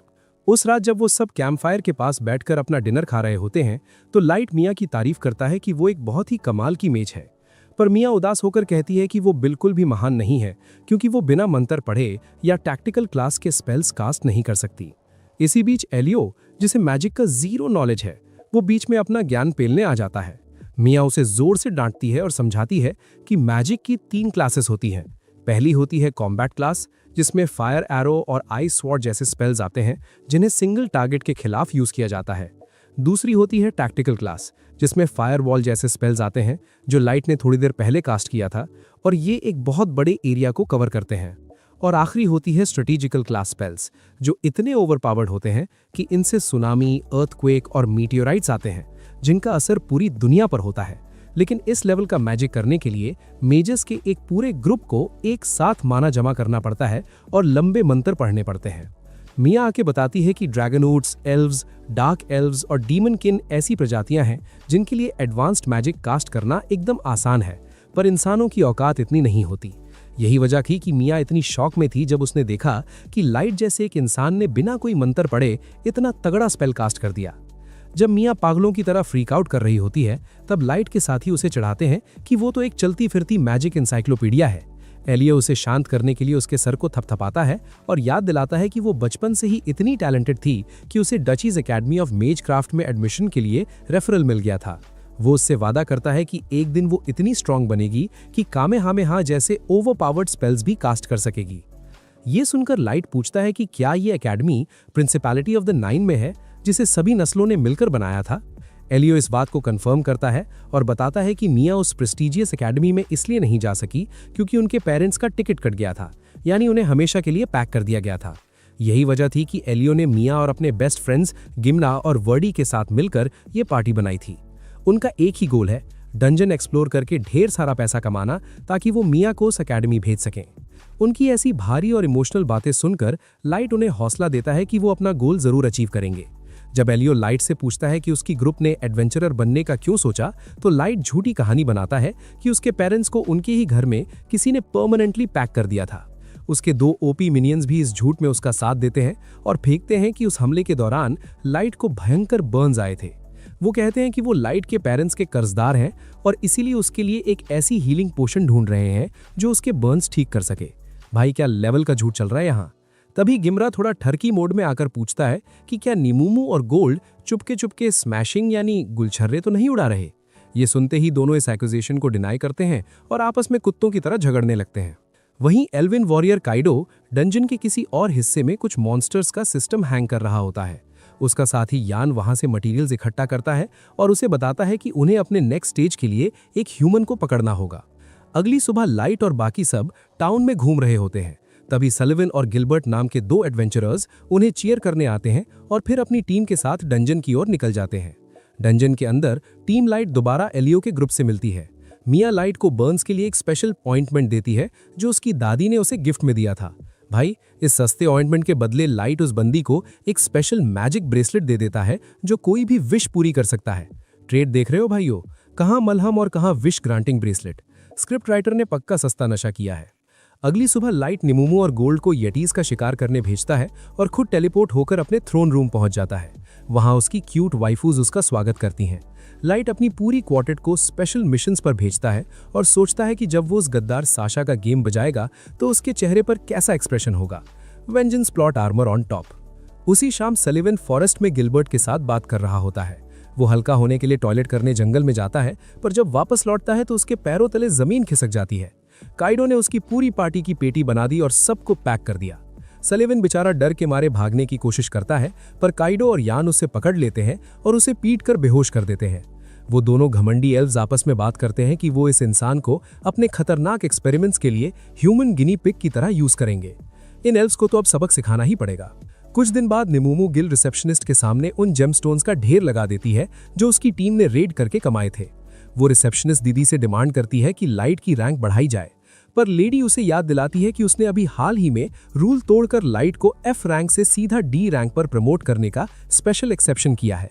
उस रात जब वो सब कैंपफायर के पास बैठकर अपना डिनर खा रहे होते हैं तो लाइट मिया की तारीफ करता है कि वो एक बहुत ही कमाल की मेज है, पर मिया उदास होकर कहती है कि वो बिल्कुल भी महान नहीं है क्योंकि वो बिना मंत्र पढ़े या टैक्टिकल क्लास के स्पेल्स कास्ट नहीं कर सकती। इसी बीच एलियो, जिसे मैजिक का जीरो नॉलेज है, वो बीच में अपना ज्ञान पेलने आ जाता है। मिया उसे जोर से डांटती है और समझाती है कि मैजिक की 3 क्लासेस होती हैं। पहली होती है कॉम्बैट क्लास, जिसमें फायर एरो और आइस स्वॉर्ड जैसे स्पेल्स आते हैं जिन्हें सिंगल टारगेट के खिलाफ यूज किया जाता है। दूसरी होती है टैक्टिकल क्लास, जिसमें फायर वॉल जैसे स्पेल्स आते हैं जो लाइट ने थोड़ी देर पहले कास्ट किया था और ये एक बहुत बड़े एरिया को कवर करते हैं। और आखिरी होती है स्ट्रेटेजिकल क्लास स्पेल्स, जो इतने ओवरपावर्ड होते हैं कि इनसे सुनामी, अर्थक्वेक और मीटियोराइट्स आते हैं जिनका असर पूरी दुनिया पर होता है। लेकिन इस लेवल का मैजिक करने के लिए मेजर्स के एक पूरे ग्रुप को एक साथ माना जमा करना पड़ता है और लंबे मंत्र पढ़ने पड़ते हैं। मिया आके बताती है कि ड्रैगनवुड्स, एल्व्स, डार्क एल्व्स और डीमन किन ऐसी प्रजातियां हैं जिनके लिए एडवांस्ड मैजिक कास्ट करना एकदम आसान है, पर इंसानों की औकात इतनी नहीं होती। यही वजह थी कि मिया इतनी शॉक में थी जब उसने देखा कि लाइट जैसे एक इंसान ने बिना कोई मंत्र पढ़े इतना तगड़ा स्पेल कास्ट कर दिया। जब मिया पागलों की तरह फ्रीक आउट कर रही होती है तब लाइट के साथी उसे चढ़ाते हैं कि वो तो एक चलती फिरती मैजिक इंसाइक्लोपीडिया है। एलियो उसे शांत करने के लिए उसके सर को थपथपाता है और याद दिलाता है कि वो बचपन से ही इतनी टैलेंटेड थी कि उसे डचीज एकेडमी ऑफ मेज क्राफ्ट में एडमिशन के लिए रेफरल मिल गया था। वो उससे वादा करता है कि एक दिन वो इतनी स्ट्रांग बनेगी कि कामेहामेहा जैसे ओवरपावर्ड स्पेल्स भी कास्ट कर सकेगी। ये सुनकर लाइट पूछता है कि क्या ये एकेडमी प्रिंसिपैलिटी ऑफ द 9 में है, जिसे सभी नस्लों ने मिलकर बनाया था। एलियो इस बात को कंफर्म करता है और बताता है कि मिया उस प्रेस्टिजियस एकेडमी में इसलिए नहीं जा सकी क्योंकि उनके पेरेंट्स का टिकट कट गया था, यानी उन्हें हमेशा के लिए पैक कर दिया गया था। यही वजह थी कि एलियो ने मिया और अपने बेस्ट फ्रेंड्स गिमना और वर्डी के साथ मिलकर ये पार्टी बनाई थी। उनका एक ही गोल है, डंजन एक्सप्लोर करके ढेर सारा पैसा कमाना ताकि वो मिया को उस एकेडमी भेज सकें। उनकी ऐसी भारी और इमोशनल बातें सुनकर लाइट उन्हें हौसला देता है कि वो अपना गोल जरूर अचीव करेंगे। जब एलियो लाइट से पूछता है कि उसकी ग्रुप ने एडवेंचरर बनने का क्यों सोचा, तो लाइट झूठी कहानी बनाता है कि उसके पेरेंट्स को उनके ही घर में किसी ने परमानेंटली पैक कर दिया था। उसके 2 ओपी मिनियंस भी इस झूठ में उसका साथ देते हैं और फेंकते हैं कि उस हमले के दौरान लाइट को भयंकर बर्न्स आए थे। वो कहते हैं कि वो लाइट के पेरेंट्स के कर्जदार हैं और इसीलिए उसके लिए एक ऐसी हीलिंग पोशन ढूंढ रहे हैं जो उसके बर्न्स ठीक कर सके। भाई क्या लेवल का झूठ चल रहा है यहाँ। तभी गिमरा थोड़ा ठरकी मोड में आकर पूछता है कि क्या निमूमू और गोल्ड चुपके चुपके स्मैशिंग यानी गुलछर्रे तो नहीं उड़ा रहे। ये सुनते ही दोनों इस एक्यूजेशन को डिनाई करते हैं और आपस में कुत्तों की तरह झगड़ने लगते हैं। वहीं एल्विन वॉरियर काइडो डंजन के किसी और हिस्से में कुछ मॉन्स्टर्स का सिस्टम हैंग कर रहा होता है। उसका साथी यान वहां से मटेरियल्स इकट्ठा करता है और उसे बताता है कि उन्हें अपने नेक्स्ट स्टेज के लिए एक ह्यूमन को पकड़ना होगा। अगली सुबह लाइट और बाकी सब टाउन में घूम रहे होते हैं। तभी सलिवन और गिलबर्ट नाम के 2 एडवेंचरर्स उन्हें चीयर करने आते हैं और फिर अपनी टीम के साथ डंजन की ओर निकल जाते हैं। डंजन के अंदर टीम लाइट दोबारा एलियो के ग्रुप से मिलती है। मिया लाइट को बर्न्स के लिए एक स्पेशल ऑइंटमेंट देती है जो उसकी दादी ने उसे गिफ्ट में दिया था। भाई इस सस्ते ऑइंटमेंट के बदले लाइट उस बंदी को एक स्पेशल मैजिक ब्रेसलेट दे देता है जो कोई भी विश पूरी कर सकता है। ट्रेड देख रहे हो भाइयों, कहाँ मलहम और कहाँ wish granting bracelet. Script writer ने पक्का सस्ता नशा किया है। अगली सुबह लाइट निमूमू और गोल्ड को येटीज का शिकार करने भेजता है और खुद टेलीपोर्ट होकर अपने थ्रोन रूम पहुंच जाता है। वहां उसकी क्यूट वाइफूज उसका स्वागत करती हैं। लाइट अपनी पूरी क्वार्टेट को स्पेशल मिशंस पर भेजता है और सोचता है कि जब वो उस गद्दार साशा का गेम बजाएगा तो उसके चेहरे पर कैसा एक्सप्रेशन होगा। Vengeance plot armour on top. उसी शाम सलिवन फॉरेस्ट में गिलबर्ट के साथ बात कर रहा होता है। वो हल्का होने के लिए टॉयलेट करने जंगल में जाता है, पर जब वापस लौटता है तो उसके पैरों तले जमीन खिसक जाती है। काइडो ने उसकी पूरी पार्टी की पेटी बना दी और सबको पैक कर दिया। सलिवन बेचारा डर के मारे भागने की कोशिश करता है, पर काइडो और यान उसे पकड़ लेते हैं और उसे पीट कर बेहोश कर देते हैं। वो दोनों घमंडी एल्व्स आपस में बात करते हैं कि वो इस इंसान को अपने खतरनाक एक्सपेरिमेंट्स के लिए ह्यूमन गिनी पिग की तरह यूज करेंगे। इन एल्व्स को तो अब सबक सिखाना ही पड़ेगा। कुछ दिन बाद निमूमू गिल रिसेप्शनिस्ट के सामने उन जेमस्टोन्स का ढेर लगा देती है जो उसकी टीम ने रेड करके कमाए थे। वो रिसेप्शनिस्ट दीदी से डिमांड करती है कि लाइट की रैंक बढ़ाई जाए, पर लेडी उसे याद दिलाती है कि उसने अभी हाल ही में रूल तोड़कर लाइट को F रैंक से सीधा D रैंक पर प्रमोट करने का स्पेशल एक्सेप्शन किया है।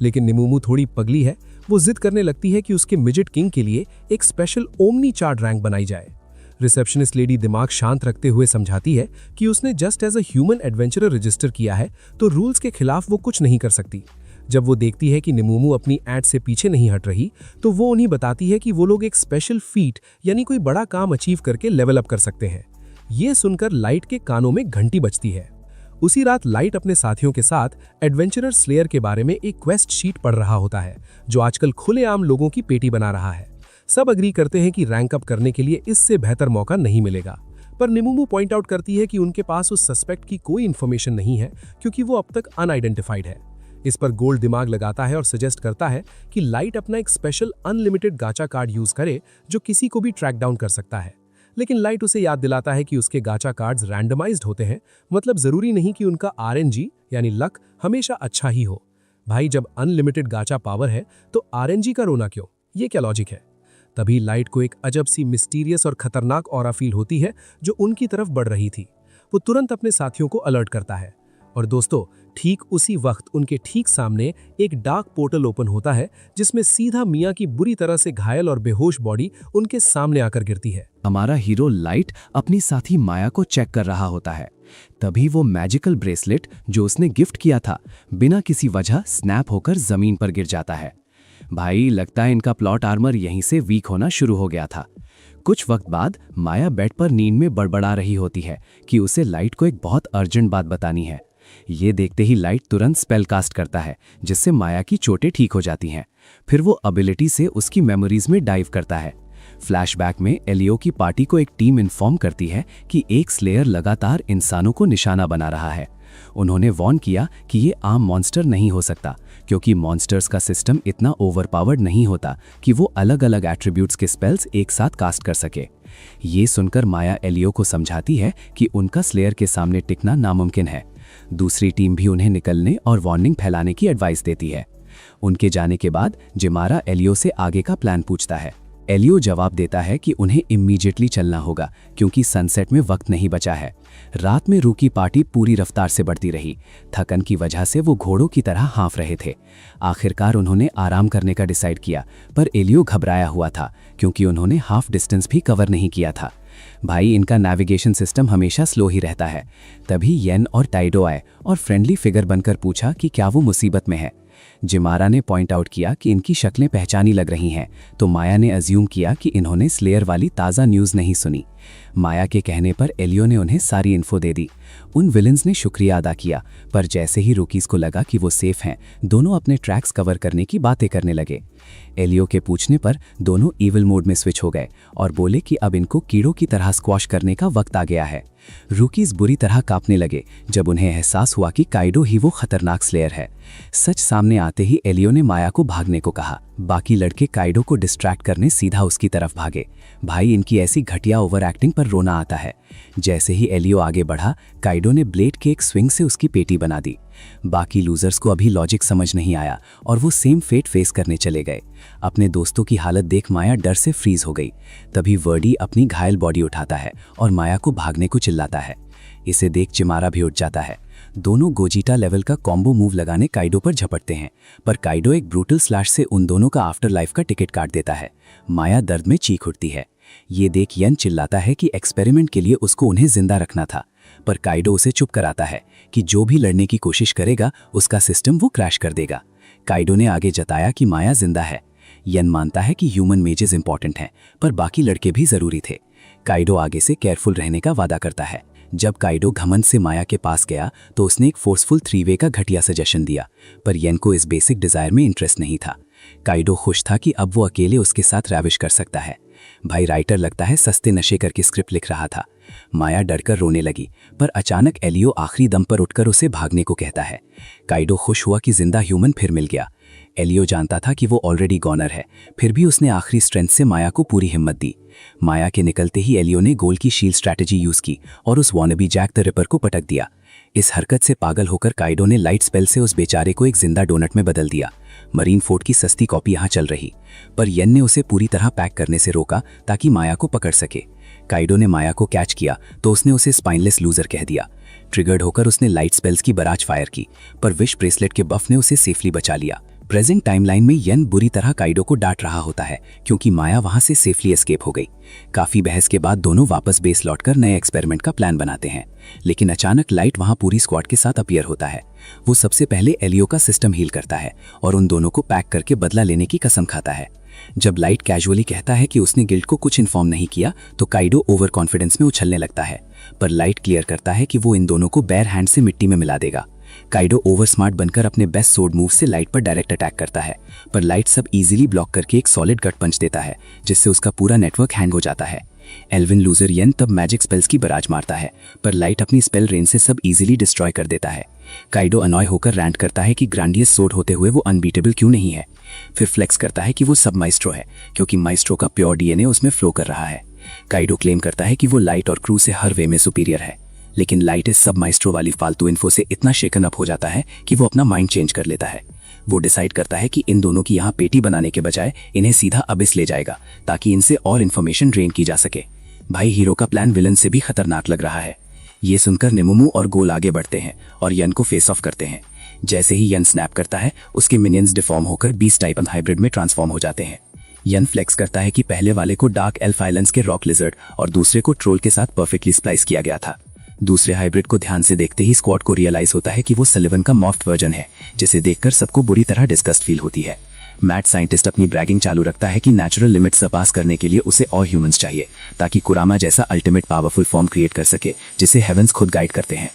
लेकिन निमूमू थोड़ी पगली है, वो जिद करने लगती है कि उसके मिजिट किंग के लिए एक स्पेशल ओमनी चार्ट रैंक बनाई जाए। रिसेप्शनिस्ट लेडी दिमाग शांत रखते हुए समझाती है कि उसने just as a human adventurer register किया है, तो रूल्स के खिलाफ वो कुछ नहीं कर सकती। जब वो देखती है कि निमूमू अपनी एड से पीछे नहीं हट रही, तो वो उन्हें बताती है कि वो लोग एक स्पेशल फीट यानी कोई बड़ा काम अचीव करके लेवल अप कर सकते हैं। ये सुनकर लाइट के कानों में घंटी बजती है। उसी रात लाइट अपने साथियों के साथ एडवेंचरर स्लेयर के बारे में एक क्वेस्ट शीट पढ़ रहा होता है, जो आजकल खुलेआम लोगों की पेटी बना रहा है। सब अग्री करते हैं कि रैंक अप करने के लिए इससे बेहतर मौका नहीं मिलेगा, पर निमूमू पॉइंट आउट करती है कि उनके पास उस सस्पेक्ट की कोई इन्फॉर्मेशन नहीं है, क्योंकि वो अब तक अनआइडेंटिफाइड है। इस पर गोल्ड दिमाग लगाता है और सजेस्ट करता है कि लाइट अपना एक स्पेशल अनलिमिटेड गाचा कार्ड यूज करे, जो किसी को भी ट्रैक डाउन कर सकता है। लेकिन लाइट उसे याद दिलाता है कि उसके गाचा कार्ड्स रैंडमाइज्ड होते हैं, मतलब जरूरी नहीं कि उनका आरएनजी यानी लक हमेशा अच्छा ही हो। भाई, जब अनलिमिटेड गाचा पावर है तो आरएनजी का रोना क्यों? ये क्या लॉजिक है? तभी लाइट को एक अजब सी मिस्टीरियस और खतरनाक ऑरा फील होती है जो उनकी तरफ बढ़ रही थी। वो तुरंत अपने साथियों को अलर्ट करता है और दोस्तों, ठीक उसी वक्त उनके ठीक सामने एक डार्क पोर्टल ओपन होता है, जिसमें सीधा मिया की बुरी तरह से घायल और बेहोश बॉडी उनके सामने आकर गिरती है। हमारा हीरो लाइट अपनी साथी माया को चेक कर रहा होता है। तभी वो मैजिकल ब्रेसलेट जो उसने गिफ्ट किया था, बिना किसी वजह स्नैप होकर जमीन पर गिर जाता है। भाई, लगता है इनका प्लॉट आर्मर यहीं से वीक होना शुरू हो गया था। कुछ वक्त बाद माया बेड पर नींद में बड़बड़ा रही होती है कि उसे लाइट को एक बहुत अर्जेंट बात बतानी है। ये देखते ही लाइट तुरंत स्पेल कास्ट करता है, जिससे माया की चोटें ठीक हो जाती हैं। फिर वो एबिलिटी से उसकी मेमोरीज में डाइव करता है। फ्लैशबैक में एलियो की पार्टी को एक टीम इन्फॉर्म करती है कि एक स्लेयर लगातार इंसानों को निशाना बना रहा है। उन्होंने वॉर्न किया कि ये आम मॉन्स्टर नहीं हो सकता, क्योंकि मॉन्स्टर्स का सिस्टम इतना ओवरपावर्ड नहीं होता कि वो अलग अलग एट्रीब्यूट्स के स्पेल्स एक साथ कास्ट कर सके। ये सुनकर माया एलियो को समझाती है कि उनका स्लेयर के सामने टिकना नामुमकिन है। दूसरी टीम भी उन्हें निकलने और वार्निंग फैलाने की एडवाइस देती है। उनके जाने के बाद जिमारा एलियो से आगे का प्लान पूछता है। एलियो जवाब देता है कि उन्हें इमीडिएटली चलना होगा, क्योंकि सनसेट में वक्त नहीं बचा है। रात में रू की पार्टी पूरी रफ्तार से बढ़ती रही। थकन की वजह से वो घोड़ों की तरह हाँफ रहे थे। आखिरकार उन्होंने आराम करने का डिसाइड किया, पर एलियो घबराया हुआ था, क्योंकि उन्होंने हाफ डिस्टेंस भी कवर नहीं किया था। भाई, इनका नेविगेशन सिस्टम हमेशा स्लो ही रहता है। तभी येन और टाइडो आए और फ्रेंडली फिगर बनकर पूछा कि क्या वो मुसीबत में है। जिमारा ने पॉइंट आउट किया कि इनकी शक्लें पहचानी लग रही हैं, तो माया ने अज्यूम किया कि इन्होंने स्लेयर वाली ताज़ा न्यूज़ नहीं सुनी। माया के कहने पर एलियो ने उन्हें सारी इन्फो दे दी। उन विलन्स ने शुक्रिया अदा किया, पर जैसे ही रूकीज को लगा कि वो सेफ हैं, दोनों अपने ट्रैक्स कवर करने की बातें करने लगे। एलियो के पूछने पर दोनों ईविल मोड में स्विच हो गए और बोले कि अब इनको कीड़ों की तरह स्क्वॉश करने का वक्त आ गया है। रूकीज बुरी तरह कांपने लगे जब उन्हें एहसास हुआ कि काइडो ही वो खतरनाक स्लेयर है। सच सामने आते ही एलियो ने माया को भागने को कहा। बाकी लड़के काइडो को डिस्ट्रैक्ट करने सीधा उसकी तरफ भागे। भाई, इनकी ऐसी घटिया ओवर एक्टिंग पर रोना आता है। जैसे ही एलियो आगे बढ़ा, काइडो ने ब्लेड के एक स्विंग से उसकी पेटी बना दी। बाकी लूजर्स को अभी लॉजिक समझ नहीं आया और वो सेम फेट फेस करने चले गए। अपने दोस्तों की हालत देख माया डर से फ्रीज हो गई। तभी वर्डी अपनी घायल बॉडी उठाता है और माया को भागने को चिल्लाता है। इसे देख चिमारा भी उठ जाता है। दोनों गोजीटा लेवल का कॉम्बो मूव लगाने काइडो पर झपटते हैं, पर काइडो एक ब्रूटल स्लैश से उन दोनों का आफ्टर लाइफ का टिकट काट देता है। माया दर्द में चीख उठती है। ये देख यन चिल्लाता है कि एक्सपेरिमेंट के लिए उसको उन्हें जिंदा रखना था, पर काइडो उसे चुप कराता है कि जो भी लड़ने की कोशिश करेगा उसका सिस्टम वो क्रैश कर देगा। काइडो ने आगे जताया कि माया जिंदा है। यन मानता है कि ह्यूमन मेजेस इंपॉर्टेंट हैं, पर बाकी लड़के भी जरूरी थे। काइडो आगे से केयरफुल रहने का वादा करता है। जब काइडो घमंड से माया के पास गया तो उसने एक फोर्सफुल 3-वे का घटिया सजेशन दिया, पर येन को इस बेसिक डिजायर में इंटरेस्ट नहीं था। काइडो खुश था कि अब वो अकेले उसके साथ रैविश कर सकता है। भाई, राइटर लगता है सस्ते नशे करके स्क्रिप्ट लिख रहा था। माया डरकर रोने लगी, पर अचानक एलियो आखिरी दम पर उठकर उसे भागने को कहता है। काइडो खुश हुआ कि जिंदा ह्यूमन फिर मिल गया। एलियो जानता था कि वो ऑलरेडी गॉनर है, फिर भी उसने आखिरी स्ट्रेंथ से माया को पूरी हिम्मत दी। माया के निकलते ही एलियो ने गोल की शील्ड स्ट्रैटेजी यूज की और उस वॉनबी जैक द रिपर को पटक दिया। इस हरकत से पागल होकर काइडो ने लाइट स्पेल से उस बेचारे को एक जिंदा डोनट में बदल दिया। मरीन फोर्ट की सस्ती कॉपी यहाँ चल रही, पर येन ने उसे पूरी तरह पैक करने से रोका ताकि माया को पकड़ सके। काइडो ने माया को कैच किया तो उसने उसे स्पाइनलेस लूजर कह दिया। ट्रिगर्ड होकर उसने लाइट स्पेल्स की बराज फायर की, पर विश ब्रेसलेट के बफ ने उसे सेफली बचा लिया। प्रेजेंट टाइमलाइन में यन बुरी तरह काइडो को डांट रहा होता है क्योंकि माया वहां से सेफली एस्केप हो गई। काफी बहस के बाद दोनों वापस बेस लौटकर नए एक्सपेरिमेंट का प्लान बनाते हैं, लेकिन अचानक लाइट वहां पूरी स्क्वाड के साथ अपीयर होता है। वो सबसे पहले एलियो का सिस्टम हील करता है और उन दोनों को पैक करके बदला लेने की कसम खाता है। जब लाइट कैजुअली कहता है कि उसने गिल्ड को कुछ इन्फॉर्म नहीं किया तो काइडो ओवर कॉन्फिडेंस में उछलने लगता है, पर लाइट क्लियर करता है कि वो इन दोनों को बेयर हैंड से मिट्टी में मिला देगा। काइडो ओवर स्मार्ट बनकर अपने बेस्ट सोर्ड मूव से लाइट पर डायरेक्ट अटैक करता है, पर लाइट सब इजीली ब्लॉक करके एक सॉलिड गट पंच देता है जिससे उसका पूरा नेटवर्क हैंग हो जाता है। एल्विन लूजर यन तब मैजिक स्पेल्स की बराज मारता है, पर लाइट अपनी स्पेल रेंज से सब इजीली डिस्ट्रॉय कर देता है। काइडो अनॉय होकर रैंट करता है कि ग्रांडियस सोर्ड होते हुए वो अनबीटेबल क्यों नहीं है। फिर फ्लेक्स करता है कि वो सब माइस्ट्रो है क्योंकि माइस्ट्रो का प्योर डीएनए उसमें फ्लो कर रहा है। काइडो क्लेम करता है कि वो लाइट और क्रू से हर वे में सुपीरियर है, लेकिन लाइट इस सब माइस्ट्रो वाली फालतू इन्फो से इतना शेकन अप हो जाता है कि वो अपना माइंड चेंज कर लेता है। वो डिसाइड करता है कि इन दोनों की यहाँ पेटी बनाने के बजाय इन्हें सीधा अबिस ले जाएगा ताकि इनसे और इन्फॉर्मेशन ड्रेन की जा सके। भाई हीरो का प्लान विलन से भी खतरनाक लग रहा है। ये सुनकर नेमुमु और गोल आगे बढ़ते हैं और यन को फेस ऑफ करते हैं। जैसे ही यन स्नैप करता है उसके मिनियंस डिफॉर्म होकर बीस्ट टाइप हाइब्रिड में ट्रांसफॉर्म हो जाते हैं। यन फ्लेक्स करता है कि पहले वाले को डार्क एल्फ आइलैंड्स के रॉक लिजर्ड और दूसरे को ट्रोल के साथ परफेक्टली स्प्लाइस किया गया था। दूसरे हाइब्रिड को ध्यान से देखते ही स्क्वाड को रियलाइज होता है कि वो सलिवन का मॉफ्ट वर्जन है, जिसे देखकर सबको बुरी तरह डिस्गस्ट फील होती है। मैड साइंटिस्ट अपनी ब्रैगिंग चालू रखता है कि नेचुरल लिमिट सरपास करने के लिए उसे और ह्यूमंस चाहिए ताकि कुरामा जैसा अल्टीमेट पावरफुल फॉर्म क्रिएट कर सके जिसे हेवंस खुद गाइड करते हैं।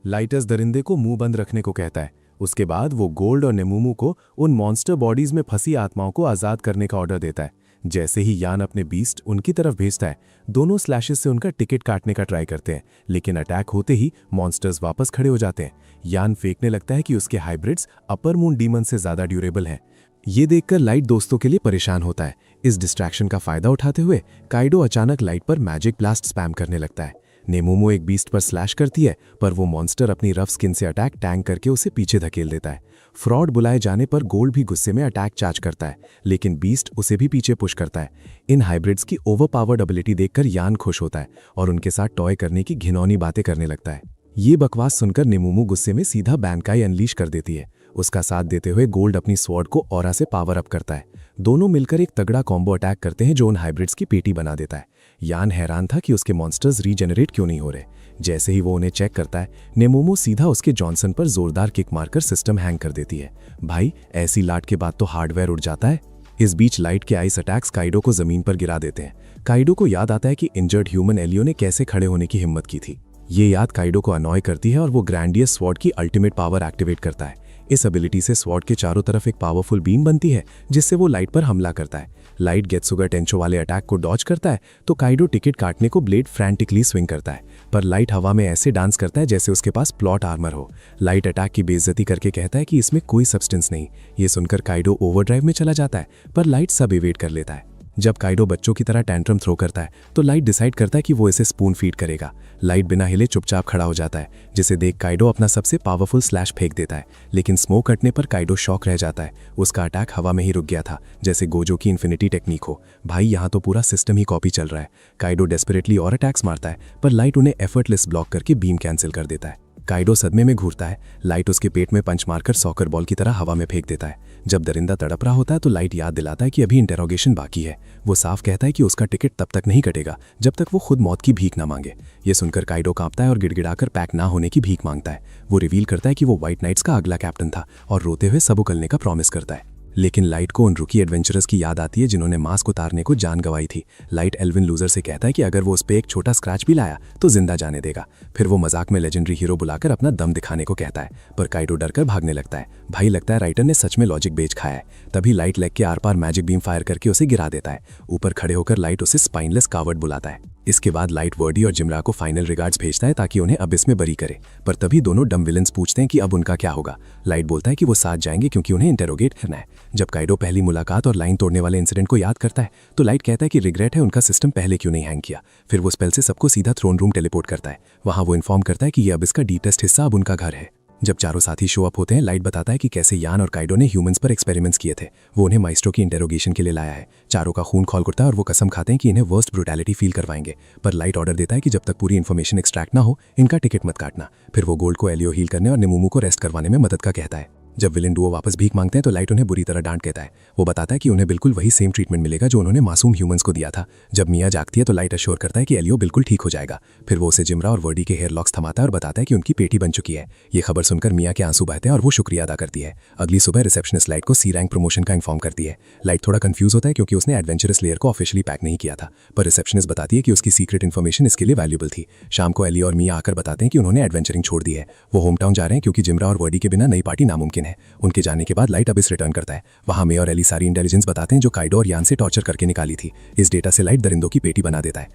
लाइटस दरिंदे को मुंह बंद रखने को कहता है। उसके बाद वो गोल्ड और नेमुमु को उन मॉन्स्टर बॉडीज में फंसी आत्माओं को आजाद करने का ऑर्डर देता है। जैसे ही यान अपने बीस्ट उनकी तरफ भेजता है, दोनों स्लैशेस से उनका टिकट काटने का ट्राई करते हैं, लेकिन अटैक होते ही मॉन्स्टर्स वापस खड़े हो जाते हैं। यान फेंकने लगता है कि उसके हाइब्रिड्स अपर मून डीमन से ज्यादा ड्यूरेबल हैं। ये देखकर लाइट दोस्तों के लिए परेशान होता है। इस डिस्ट्रैक्शन का फायदा उठाते हुए काइडो अचानक लाइट पर मैजिक ब्लास्ट स्पैम करने लगता है। नेमुमु एक बीस्ट पर स्लैश करती है, पर वो मॉन्स्टर अपनी रफ स्किन से अटैक टैंक करके उसे पीछे धकेल देता है। फ्रॉड बुलाए जाने पर गोल्ड भी गुस्से में अटैक चार्ज करता है, लेकिन बीस्ट उसे भी पीछे पुश करता है। इन हाइब्रिड्स की ओवरपावर्ड एबिलिटी देखकर यान खुश होता है और उनके साथ टॉय करने की घिनौनी बातें करने लगता है। ये बकवास सुनकर नेमुमु गुस्से में सीधा बैंकाई अनलीश कर देती है। उसका साथ देते हुए गोल्ड अपनी स्वॉर्ड को ऑरा से पावर अप करता है। दोनों मिलकर एक तगड़ा कॉम्बो अटैक करते हैं जो उन हाइब्रिड्स की पेटी बना देता है। यान हैरान था कि उसके मॉन्स्टर्स रीजेनरेट क्यों नहीं हो रहे। जैसे ही वो उन्हें चेक करता है, नेमुमु सीधा उसके जॉनसन पर जोरदार किक मारकर सिस्टम हैंग कर देती है। भाई, ऐसी लाट के बाद तो हार्डवेयर उड़ जाता है। इस बीच लाइट के आइस अटैक्स काइडो को जमीन पर गिरा देते हैं। काइडो को याद आता है कि इंजर्ड ह्यूमन एलियो ने कैसे खड़े होने की हिम्मत की थी। ये याद काइडो को अनॉय करती है और वो ग्रैंडियस स्वॉर्ड की अल्टीमेट पावर एक्टिवेट करता है। इस एबिलिटी से स्वॉर्ड के चारों तरफ एक पावरफुल बीम बनती है जिससे वो लाइट पर हमला करता है। लाइट गेत्सुगा टेंचो वाले अटैक को डॉज करता है तो काइडो टिकट काटने को ब्लेड फ्रैंटिकली स्विंग करता है, पर लाइट हवा में ऐसे डांस करता है जैसे उसके पास प्लॉट आर्मर हो। लाइट अटैक की बेइज्जती करके कहता है कि इसमें कोई सब्सटेंस नहीं। ये सुनकर काइडो ओवरड्राइव में चला जाता है, पर लाइट सब इवेट कर लेता है। जब काइडो बच्चों की तरह टैंट्रम थ्रो करता है तो लाइट डिसाइड करता है कि वो इसे स्पून फीड करेगा। लाइट बिना हिले चुपचाप खड़ा हो जाता है, जिसे देख काइडो अपना सबसे पावरफुल स्लैश फेंक देता है, लेकिन स्मोक हटने पर काइडो शॉक रह जाता है। उसका अटैक हवा में ही रुक गया था, जैसे गोजो की इन्फिनिटी टेक्निक हो। भाई, यहाँ तो पूरा सिस्टम ही कॉपी चल रहा है। काइडो डेस्परेटली और अटैक्स मारता है, पर लाइट उन्हें एफर्टलेस ब्लॉक करके बीम कैंसिल कर देता है। काइडो सदमे में घूरता है। लाइट उसके पेट में पंच मारकर सॉकर बॉल की तरह हवा में फेंक देता है। जब दरिंदा तड़प रहा होता है तो लाइट याद दिलाता है कि अभी इंटेरोगेशन बाकी है। वो साफ कहता है कि उसका टिकट तब तक नहीं कटेगा जब तक वो खुद मौत की भीख ना मांगे। ये सुनकर काइडो कांपता है और गिड़गिड़ाकर पैक ना होने की भीख मांगता है। वो रिवील करता है कि वो व्हाइट नाइट्स का अगला कैप्टन था और रोते हुए सब उकलने का प्रॉमिस करता है। लेकिन लाइट को उन रुकी एडवेंचरर्स की याद आती है जिन्होंने मास्क उतारने को जान गंवाई थी। लाइट एल्विन लूजर से कहता है कि अगर वो उस पे एक छोटा स्क्रैच भी लाया तो जिंदा जाने देगा। फिर वो मजाक में लेजेंडरी हीरो बुलाकर अपना दम दिखाने को कहता है, पर काइडो डरकर भागने लगता है। भाई, लगता है राइटर ने सच में लॉजिक बेच खाया है। तभी लाइट लेग के आर पार मैजिक बीम फायर करके उसे गिरा देता है। ऊपर खड़े होकर लाइट उसे स्पाइनलेस कावर्ड बुलाता है। इसके बाद लाइट वर्डी और जिमरा को फाइनल रिगार्ड्स भेजता है ताकि उन्हें अबिस में बरी करे, पर तभी दोनों डम विलन्स पूछते हैं कि अब उनका क्या होगा। लाइट बोलता है कि वो साथ जाएंगे क्योंकि उन्हें इंटेरोगेट करना है। जब काइडो पहली मुलाकात और लाइन तोड़ने वाले इंसिडेंट को याद करता है तो लाइट कहता है कि रिग्रेट है उनका सिस्टम पहले क्यों नहीं हैंग किया। फिर वो स्पेल से सबको सीधा थ्रोन रूम टेलीपोर्ट करता है। वहां वो इन्फॉर्म करता है कि ये अबिस का डीटेस्ट हिस्सा अब उनका घर है। जब चारों साथी शो अप होते हैं, लाइट बताता है कि कैसे यान और काइडो ने ह्यूमंस पर एक्सपेरिमेंट्स किए थे। वो उन्हें माइस्ट्रो की इंटेरोगेशन के लिए लाया है। चारों का खून खौल उठता है और वो कसम खाते हैं कि इन्हें वर्स्ट ब्रूटैलिटी फील करवाएंगे, पर लाइट ऑर्डर देता है कि जब तक पूरी इन्फॉर्मेशन एक्सट्रैक्ट ना हो इनका टिकट मत काटना। फिर वो गोल्ड को एलियो हील करने और नेमुमु को रेस्ट करवाने में मदद का कहता है। जब विलेन डुओ वापस भीख मांगते हैं तो लाइट उन्हें बुरी तरह डांट कहता है। वो बताता है कि उन्हें बिल्कुल वही सेम ट्रीटमेंट मिलेगा जो उन्होंने मासूम ह्यूमंस को दिया था। जब मिया जागती है तो लाइट अश्योर करता है कि एलियो बिल्कुल ठीक हो जाएगा। फिर वो उसे जिमरा और वर्डी के हेयर लॉक्स थमाता है और बताता है कि उनकी पेटी बन चुकी है। ये खबर सुनकर मिया के आंसू बहते हैं और वो शुक्रिया अदा करती है। अगली सुबह रिसेप्शनिस्ट लाइट को सी रैंक प्रमोशन का इन्फॉर्म करती है। लाइट थोड़ा कंफ्यूज होता है क्योंकि उसने एडवेंचरस लेयर को ऑफिशियली पैक नहीं किया था, पर रिसेप्शनिस्ट बताती है कि उसकी सीक्रेट इन्फॉर्मेशन इसके लिए वैल्यूबल थी। शाम को एली और मिया आकर बताते हैं कि उन्होंने एडवेंचरिंग छोड़ दी है। वो होम टाउन जा रहे हैं क्योंकि जिमरा और वर्डी के बिना नई पार्टी नामुमकिन है। उनके जाने के बाद लाइट अबिस रिटर्न करता है। वहां मिया और एली सारी इंटेलिजेंस बताते हैं जो काइडो और यान से टॉर्चर करके निकाली थी। इस डेटा से लाइट दरिंदों की पेटी बना देता है।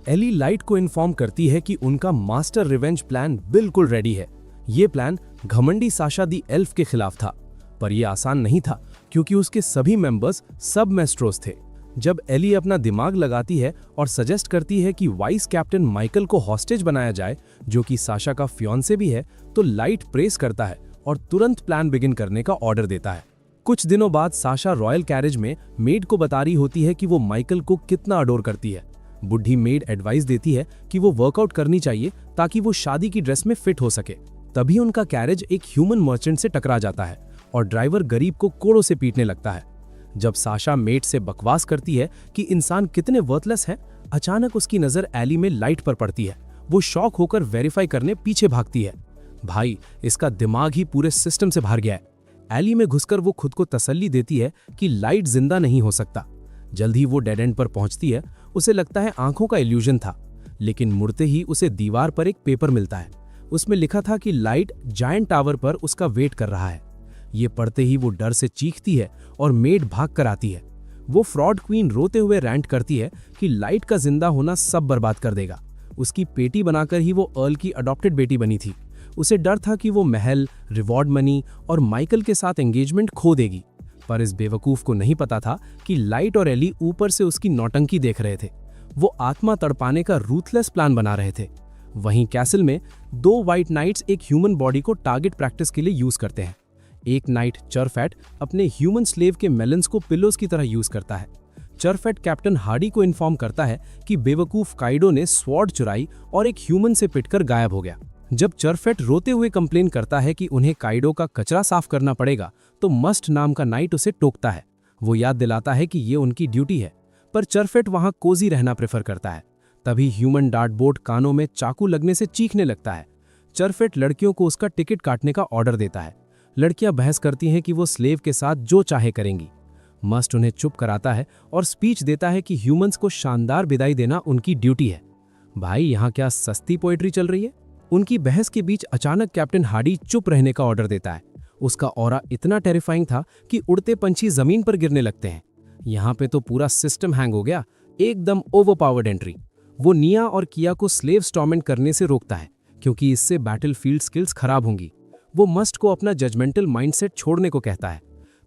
एली लाइट को इन्फॉर्म करती है कि उनका मास्टर रिवेंज प्लान बिल्कुल रेडी है। ये प्लान घमंडी साशा दी एल्फ के खिलाफ था, पर यह आसान नहीं था क्योंकि उसके सभी मेंबर्स सब मेस्ट्रोस थे। जब एली अपना दिमाग लगाती है और सजेस्ट करती है कि वाइस कैप्टन माइकल को हॉस्टेज बनाया जाए, जो कि साशा का फियांसे भी है, तो लाइट प्रेस करता है और तुरंत प्लान बिगिन करने का ऑर्डर देता है। कुछ दिनों बाद साशा रॉयल कैरेज में मेड को बता रही होती है कि वो माइकल को कितना अडोर करती है। बुढ़ी मेड एडवाइस देती है कि वो वर्कआउट करनी चाहिए ताकि वो शादी की ड्रेस में फिट हो सके। तभी उनका कैरेज एक ह्यूमन मर्चेंट से टकरा जाता है और ड्राइवर गरीब को कोड़ों से पीटने लगता है। जब साशा मेड से बकवास करती है कि इंसान कितने वर्थलेस हैं, अचानक उसकी नजर एली में लाइट पर पड़ती है। वो शॉक होकर वेरीफाई करने पीछे भागती है। भाई, इसका दिमाग ही पूरे सिस्टम से बाहर गया है। एली में घुसकर वो खुद को तसल्ली देती है कि लाइट जिंदा नहीं हो सकता। जल्द ही वो डेड एंड पर पहुंचती है। उसे लगता है आंखों का इल्यूजन था, लेकिन मुड़ते ही उसे दीवार पर एक पेपर मिलता है। उसमें लिखा था कि लाइट जायंट टावर पर उसका वेट कर रहा है। ये पढ़ते ही वो डर से चीखती है और मेड भाग कर आती है। वो फ्रॉड क्वीन रोते हुए रैंट करती है कि लाइट का जिंदा होना सब बर्बाद कर देगा। उसकी पेटी बनाकर ही वो अर्ल की अडॉप्टेड बेटी बनी थी। उसे डर था कि वो महल, रिवॉर्ड मनी और माइकल के साथ एंगेजमेंट खो देगी, पर इस बेवकूफ को नहीं पता था कि लाइट और एली ऊपर से उसकी नौटंकी देख रहे थे। वो आत्मा तड़पाने का रूथलेस प्लान बना रहे थे। वहीं कैसल में 2 व्हाइट नाइट्स एक ह्यूमन बॉडी को टारगेट प्रैक्टिस के लिए यूज करते हैं। एक नाइट चरफैट अपने ह्यूमन स्लेव के मेलन्स को पिलोस की तरह यूज करता है। चरफैट कैप्टन हार्डी को इन्फॉर्म करता है कि बेवकूफ काइडो ने स्वॉर्ड चुराई और एक ह्यूमन से पिटकर गायब हो गया। जब चरफैट रोते हुए कंप्लेन करता है कि उन्हें काइडो का कचरा साफ करना पड़ेगा, तो मस्ट नाम का नाइट उसे टोकता है। वो याद दिलाता है कि ये उनकी ड्यूटी है, पर चरफैट वहां कोजी रहना प्रेफर करता है। तभी ह्यूमन डार्ट बोर्ड कानों में चाकू लगने से चीखने लगता है। चरफैट लड़कियों को उसका टिकट काटने का ऑर्डर देता है। लड़कियां बहस करती हैं कि वो स्लेव के साथ जो चाहे करेंगी। मस्ट उन्हें चुप कराता है और स्पीच देता है कि ह्यूमंस को शानदार विदाई देना उनकी ड्यूटी है। भाई, यहाँ क्या सस्ती पोएट्री चल रही है? उनकी बहस के बीच अचानक कैप्टन हार्डी चुप रहने का ऑर्डर देता है। उसका ऑरा इतना टेरिफाइंग था कि उड़ते पंछी जमीन पर गिरने लगते हैं। यहाँ पे तो पूरा सिस्टम हैंग हो गया, एकदम ओवरपावर्ड एंट्री। वो निया और किया को स्लेव स्टॉर्मेंट करने से रोकता है क्योंकि इससे बैटलफील्ड स्किल्स खराब होंगी। वो मस्ट को अपना जजमेंटल माइंडसेट छोड़ने को कहता है।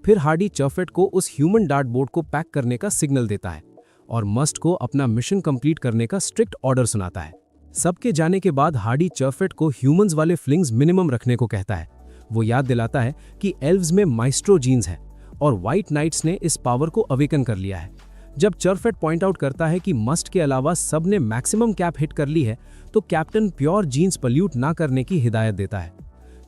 फिर हार्डी चरफैट को उस ह्यूमन डार्ट बोर्ड को पैक करने का सिग्नल देता है और मस्ट को अपना मिशन कंप्लीट करने का स्ट्रिक्ट ऑर्डर सुनाता है। सबके जाने के बाद हार्डी चरफैट को ह्यूमंस वाले फ्लिंग्स मिनिमम रखने को कहता है। वो याद दिलाता है कि एल्व्स में माइस्ट्रो जीन्स हैं और व्हाइट नाइट्स ने इस पावर को अवेकन कर लिया है। जब चरफैट पॉइंट आउट करता है कि मस्ट के अलावा सब ने मैक्सिमम कैप हिट कर ली है, तो कैप्टन प्योर जीन्स पल्यूट ना करने की हिदायत देता है।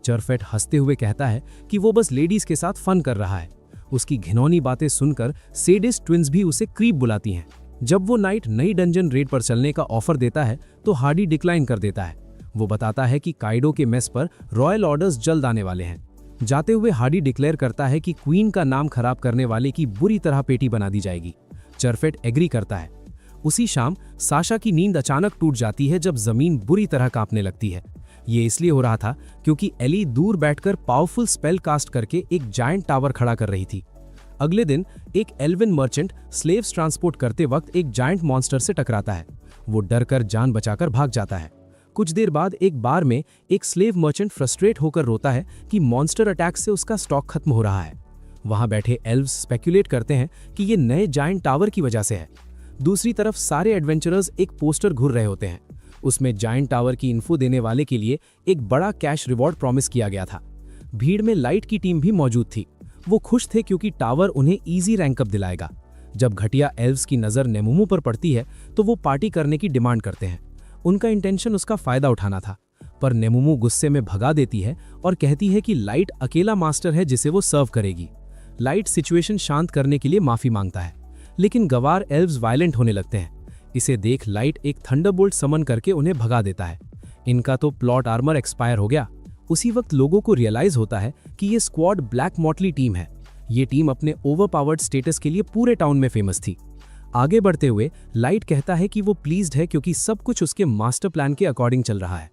चरफैट हंसते हुए कहता है कि वो बस लेडीज के साथ फन कर रहा है। उसकी घिनौनी बातें सुनकर सेडिस्ट ट्विंस भी उसे क्रीप बुलाती हैं। जब वो नाइट नई डंजन रेड पर चलने का ऑफर देता है, तो हार्डी डिक्लाइन कर देता है। वो बताता है कि काइडो के मेस पर रॉयल ऑर्डर्स जल्द आने वाले हैं। जाते हुए हार्डी डिक्लेयर करता है कि क्वीन का नाम खराब करने वाले की बुरी तरह पेटी बना दी जाएगी। चरफैट एग्री करता है। उसी शाम साशा की नींद अचानक टूट जाती है जब जमीन बुरी तरह कांपने लगती है। ये इसलिए हो रहा था क्योंकि एली दूर बैठकर पावरफुल स्पेल कास्ट करके एक जायंट टावर खड़ा कर रही थी। अगले दिन एक एल्विन मर्चेंट स्लेव्स ट्रांसपोर्ट करते वक्त एक जायंट मॉन्स्टर से टकराता है। वो डरकर जान बचाकर भाग जाता है। कुछ देर बाद एक बार में एक स्लेव मर्चेंट फ्रस्ट्रेट होकर रोता है कि मॉन्स्टर अटैक से उसका स्टॉक खत्म हो रहा है। वहां बैठे एल्व्स स्पेक्यूलेट करते हैं कि ये नए जायंट टावर की वजह से है। दूसरी तरफ सारे एडवेंचरर्स एक पोस्टर घुर रहे होते हैं। उसमें जायंट टावर की इन्फो देने वाले के लिए एक बड़ा कैश रिवॉर्ड प्रॉमिस किया गया था। भीड़ में लाइट की टीम भी मौजूद थी। वो खुश थे क्योंकि टावर उन्हें इजी रैंकअप दिलाएगा। जब घटिया एल्व्स की नज़र नेमुमू पर पड़ती है तो वो पार्टी करने की डिमांड करते हैं। उनका इंटेंशन उसका फायदा उठाना था। पर नेमुमु गुस्से में भगा देती है और कहती है कि लाइट अकेला मास्टर है जिसे वो सर्व करेगी। लाइट सिचुएशन शांत करने के लिए माफी मांगता है, लेकिन गवार एल्व्स वायलेंट होने लगते हैं। इसे देख लाइट एक थंडरबोल्ट समन करके उन्हें भगा देता है। इनका तो प्लॉट आर्मर एक्सपायर हो गया। उसी वक्त लोगों को रियलाइज होता है कि ये स्क्वाड ब्लैक मॉटली टीम है। ये टीम अपने ओवरपावर्ड स्टेटस के लिए पूरे टाउन में फेमस थी। आगे बढ़ते हुए लाइट कहता है कि वो प्लीज्ड है क्योंकि सब कुछ उसके मास्टर प्लान के अकॉर्डिंग चल रहा है।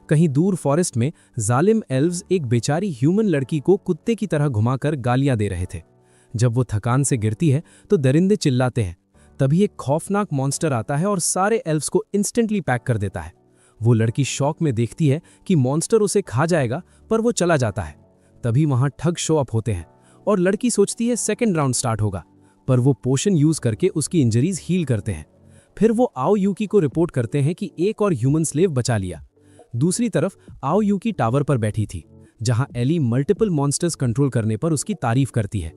कहीं दूर फॉरेस्ट में जालिम एल्व्स एक बेचारी ह्यूमन लड़की को कुत्ते की तरह घुमाकर गालियां दे रहे थे। जब वो थकान से गिरती है तो दरिंदे चिल्लाते हैं। तभी एक खौफनाक मॉन्स्टर आता है और सारे एल्व्स को इंस्टेंटली पैक कर देता है। वो लड़की शॉक में देखती है कि मॉन्स्टर उसे खा जाएगा, पर वो चला जाता है। तभी वहां ठग शो अप होते हैं और लड़की सोचती है सेकंड राउंड स्टार्ट होगा, पर वो पोशन यूज करके उसकी इंजरीज हील करते हैं। फिर वो आओ यूकी को रिपोर्ट करते हैं कि एक और ह्यूमन स्लेव बचा लिया। दूसरी तरफ आओ यूकी टावर पर बैठी थी, जहां एली मल्टीपल मॉन्स्टर्स कंट्रोल करने पर उसकी तारीफ करती है।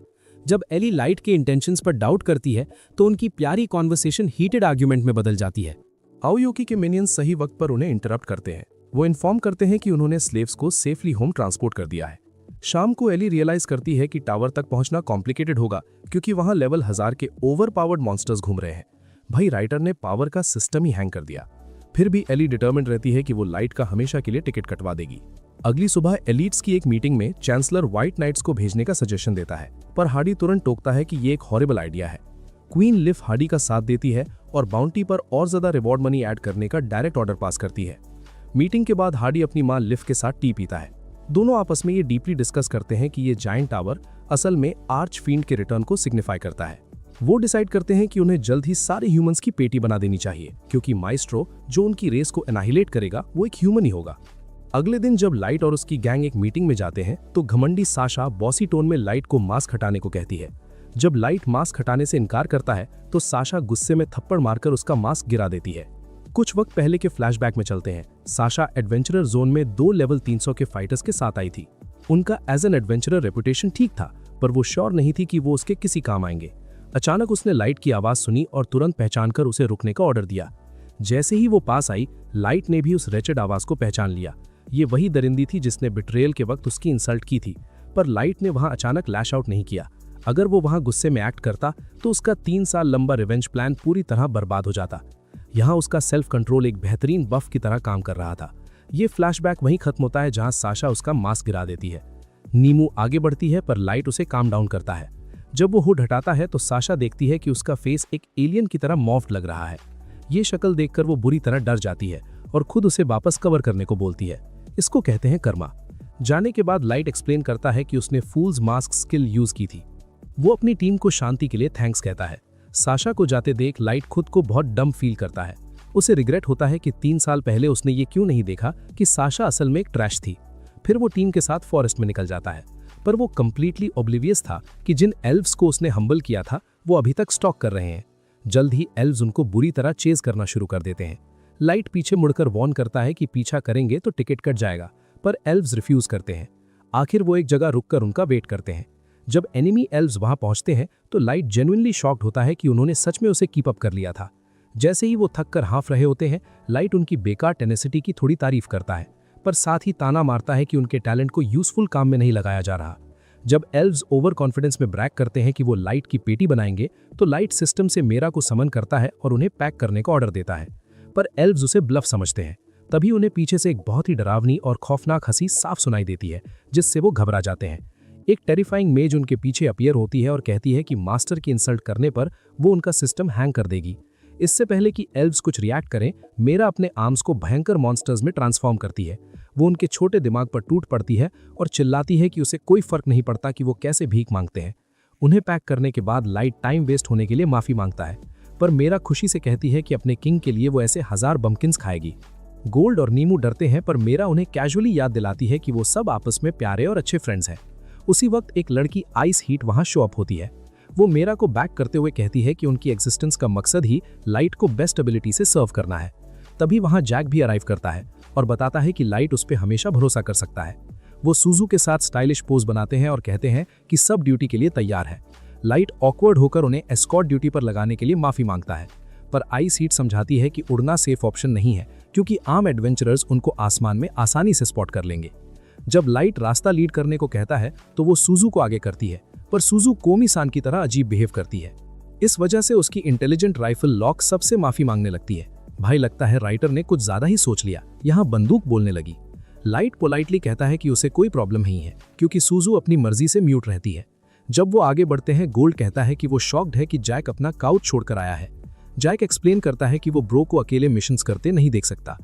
जब एली लाइट के इंटेंशंस पर डाउट करती है तो उनकी प्यारी कॉन्वर्सेशन हीटेड आर्ग्यूमेंट में बदल जाती है। आओयूकी के मिनियंस सही वक्त पर उन्हें इंटरप्ट करते हैं। वो इन्फॉर्म करते हैं कि उन्होंने स्लेव्स को सेफली होम ट्रांसपोर्ट कर दिया है। शाम को एली रियलाइज करती है कि टावर तक पहुंचना कॉम्प्लिकेटेड होगा क्योंकि वहां लेवल 1000 के ओवर पावर्ड मॉन्स्टर्स घूम रहे हैं। भाई राइटर ने पावर का सिस्टम ही हैंग कर दिया। फिर भी एली डिटर्मिन्ड रहती है कि वो लाइट का हमेशा के लिए टिकट कटवा देगी। अगली सुबह एलीट्स की एक मीटिंग में चांसलर व्हाइट नाइट्स को भेजने का सजेशन देता है, पर हार्डी तुरंत टोकता है कि ये एक हॉरिबल आइडिया है। क्वीन लिफ हार्डी का साथ देती है और बाउंटी पर और ज्यादा रिवॉर्ड मनी ऐड करने का डायरेक्ट ऑर्डर पास करती है। मीटिंग के बाद हार्डी अपनी मां लिफ के साथ टी पीता है। दोनों आपस में ये डीपली डिस्कस करते हैं कि ये जायंट टावर असल में आर्च फील्ड के रिटर्न को सिग्निफाई करता है। वो डिसाइड करते हैं कि उन्हें जल्द ही सारे ह्यूमंस की पेटी बना देनी चाहिए, क्योंकि माइस्ट्रो जो उनकी रेस को एनाहिलेट करेगा वो एक ह्यूमन ही होगा। अगले दिन जब लाइट और उसकी गैंग एक मीटिंग में जाते हैं तो घमंडी साशा बॉसी टोन में लाइट को मास्क हटाने को कहती है। जब लाइट मास्क हटाने से इनकार करता है तो साशा गुस्से में थप्पड़ मारकर उसका मास्क गिरा देती है। कुछ वक्त पहले के फ्लैशबैक में चलते हैं। साशा एडवेंचरर जोन में 2 लेवल 300 के फाइटर्स के साथ आई थी। उनका एज एन एडवेंचरर रेपुटेशन ठीक था, पर वो श्योर नहीं थी कि वो उसके किसी काम आएंगे। अचानक उसने लाइट की आवाज सुनी और तुरंत पहचानकर उसे रुकने का ऑर्डर दिया। जैसे ही वो पास आई, लाइट ने भी उस रेचेड आवाज को पहचान लिया। ये वही दरिंदी थी जिसने बिट्रेयल के वक्त उसकी इंसल्ट की थी, पर लाइट ने वहां अचानक लैश आउट नहीं किया। अगर वो वहां गुस्से में एक्ट करता तो उसका 3 साल लंबा रिवेंज प्लान पूरी तरह बर्बाद हो जाता। यहाँ उसका सेल्फ कंट्रोल एक बेहतरीन बफ की तरह काम कर रहा था। ये फ्लैशबैक वहीं खत्म होता है जहां साशा उसका मास्क गिरा देती है। नीमू आगे बढ़ती है, पर लाइट उसे काम डाउन करता है। जब वो हुड हटाता है तो साशा देखती है कि उसका फेस एक एलियन की तरह मॉर्फ्ड लग रहा है। ये शक्ल देखकर वो बुरी तरह डर जाती है और खुद उसे वापस कवर करने को बोलती है। इसको कहते हैं कर्मा। जाने के बाद लाइट एक्सप्लेन करता है कि उसने फूल्स मास्क स्किल यूज की थी। वो अपनी टीम को शांति के लिए थैंक्स कहता है। साशा को जाते देख लाइट खुद को बहुत डम फील करता है। उसे रिग्रेट होता है कि 3 साल पहले उसने ये क्यों नहीं देखा कि साशा असल में एक ट्रैश थी। फिर वो टीम के साथ फॉरेस्ट में निकल जाता है, पर वो कंप्लीटली ऑब्लिवियस था कि जिन एल्व्स को उसने हम्बल किया था वो अभी तक स्टॉक कर रहे हैं। जल्द ही एल्व्स उनको बुरी तरह चेज करना शुरू कर देते हैं। लाइट पीछे मुड़कर वॉर्न करता है कि पीछा करेंगे तो टिकट कट जाएगा, पर एल्व्स रिफ्यूज करते हैं। आखिर वो एक जगह रुककर उनका वेट करते हैं। जब एनिमी एल्व्स वहां पहुंचते हैं तो लाइट जेन्युइनली शॉक्ड होता है कि उन्होंने सच में उसे कीप अप कर लिया था। जैसे ही वो थक कर हाफ रहे होते हैं, लाइट उनकी बेकार टेनेसिटी की थोड़ी तारीफ करता है, पर साथ ही ताना मारता है कि उनके टैलेंट को यूजफुल काम में नहीं लगाया जा रहा। जब एल्व्स ओवर कॉन्फिडेंस में ब्रैक करते हैं कि वो लाइट की पेटी बनाएंगे तो लाइट सिस्टम से मेरा को समन करता है और उन्हें पैक करने का ऑर्डर देता है, पर एल्व्स उसे ब्लफ समझते हैं। तभी उन्हें पीछे से एक बहुत ही डरावनी और खौफनाक हंसी साफ सुनाई देती है, जिससे वो घबरा जाते हैं। एक टेरिफाइंग मेज उनके पीछे अपीयर होती है और कहती है कि मास्टर की इंसल्ट करने पर वो उनका सिस्टम हैंग कर देगी। इससे पहले कि एल्व्स कुछ रिएक्ट करें, मेरा अपने आर्म्स को भयंकर मॉन्स्टर्स में ट्रांसफॉर्म करती है। वो उनके छोटे दिमाग पर टूट पड़ती है और चिल्लाती है कि उसे कोई फर्क नहीं पड़ता कि वो कैसे भीख मांगते हैं। उन्हें पैक करने के बाद लाइट टाइम वेस्ट होने के लिए माफी मांगता है, पर मेरा खुशी से कहती है कि अपने किंग के लिए वो ऐसे 1000 बम्किन्स खाएगी। गोल्ड और नीमू डरते हैं, पर मेरा उन्हें कैजुअली याद दिलाती है कि वो सब आपस में प्यारे और अच्छे फ्रेंड्स हैं। उसी वक्त एक लड़की आइस हीट वहां शो अप होती है। वो मेरा को बैक करते हुए कहती है कि उनकी एग्जिस्टेंस का मकसद ही लाइट को बेस्ट एबिलिटी से सर्व करना है। तभी वहां जैक भी अराइव करता है और बताता है कि लाइट उस पर हमेशा भरोसा कर सकता है। वो सूजू के साथ स्टाइलिश पोज बनाते हैं और कहते हैं कि सब ड्यूटी के लिए तैयार है। लाइट ऑकवर्ड होकर उन्हें एस्कॉर्ट ड्यूटी पर लगाने के लिए माफी मांगता है, पर आइस हीट समझाती है कि उड़ना सेफ ऑप्शन नहीं है, क्योंकि आम एडवेंचरर्स उनको आसमान में आसानी से स्पॉट कर लेंगे। जब लाइट रास्ता लीड करने को कहता है तो वो सूजू को आगे करती है, पर सूजू कोमी सान की तरह अजीब बिहेव करती है। इस वजह से उसकी इंटेलिजेंट राइफल लॉक सबसे माफी मांगने लगती है। भाई लगता है राइटर ने कुछ ज्यादा ही सोच लिया, यहाँ बंदूक बोलने लगी। लाइट पोलाइटली कहता है कि उसे कोई प्रॉब्लम नहीं है क्योंकि सूजू अपनी मर्जी से म्यूट रहती है। जब वो आगे बढ़ते हैं, गोल्ड कहता है कि वो शॉक्ड है कि जैक अपना काउच छोड़कर आया है। जैक एक्सप्लेन करता है कि वो ब्रो को अकेले मिशंस करते नहीं देख सकता।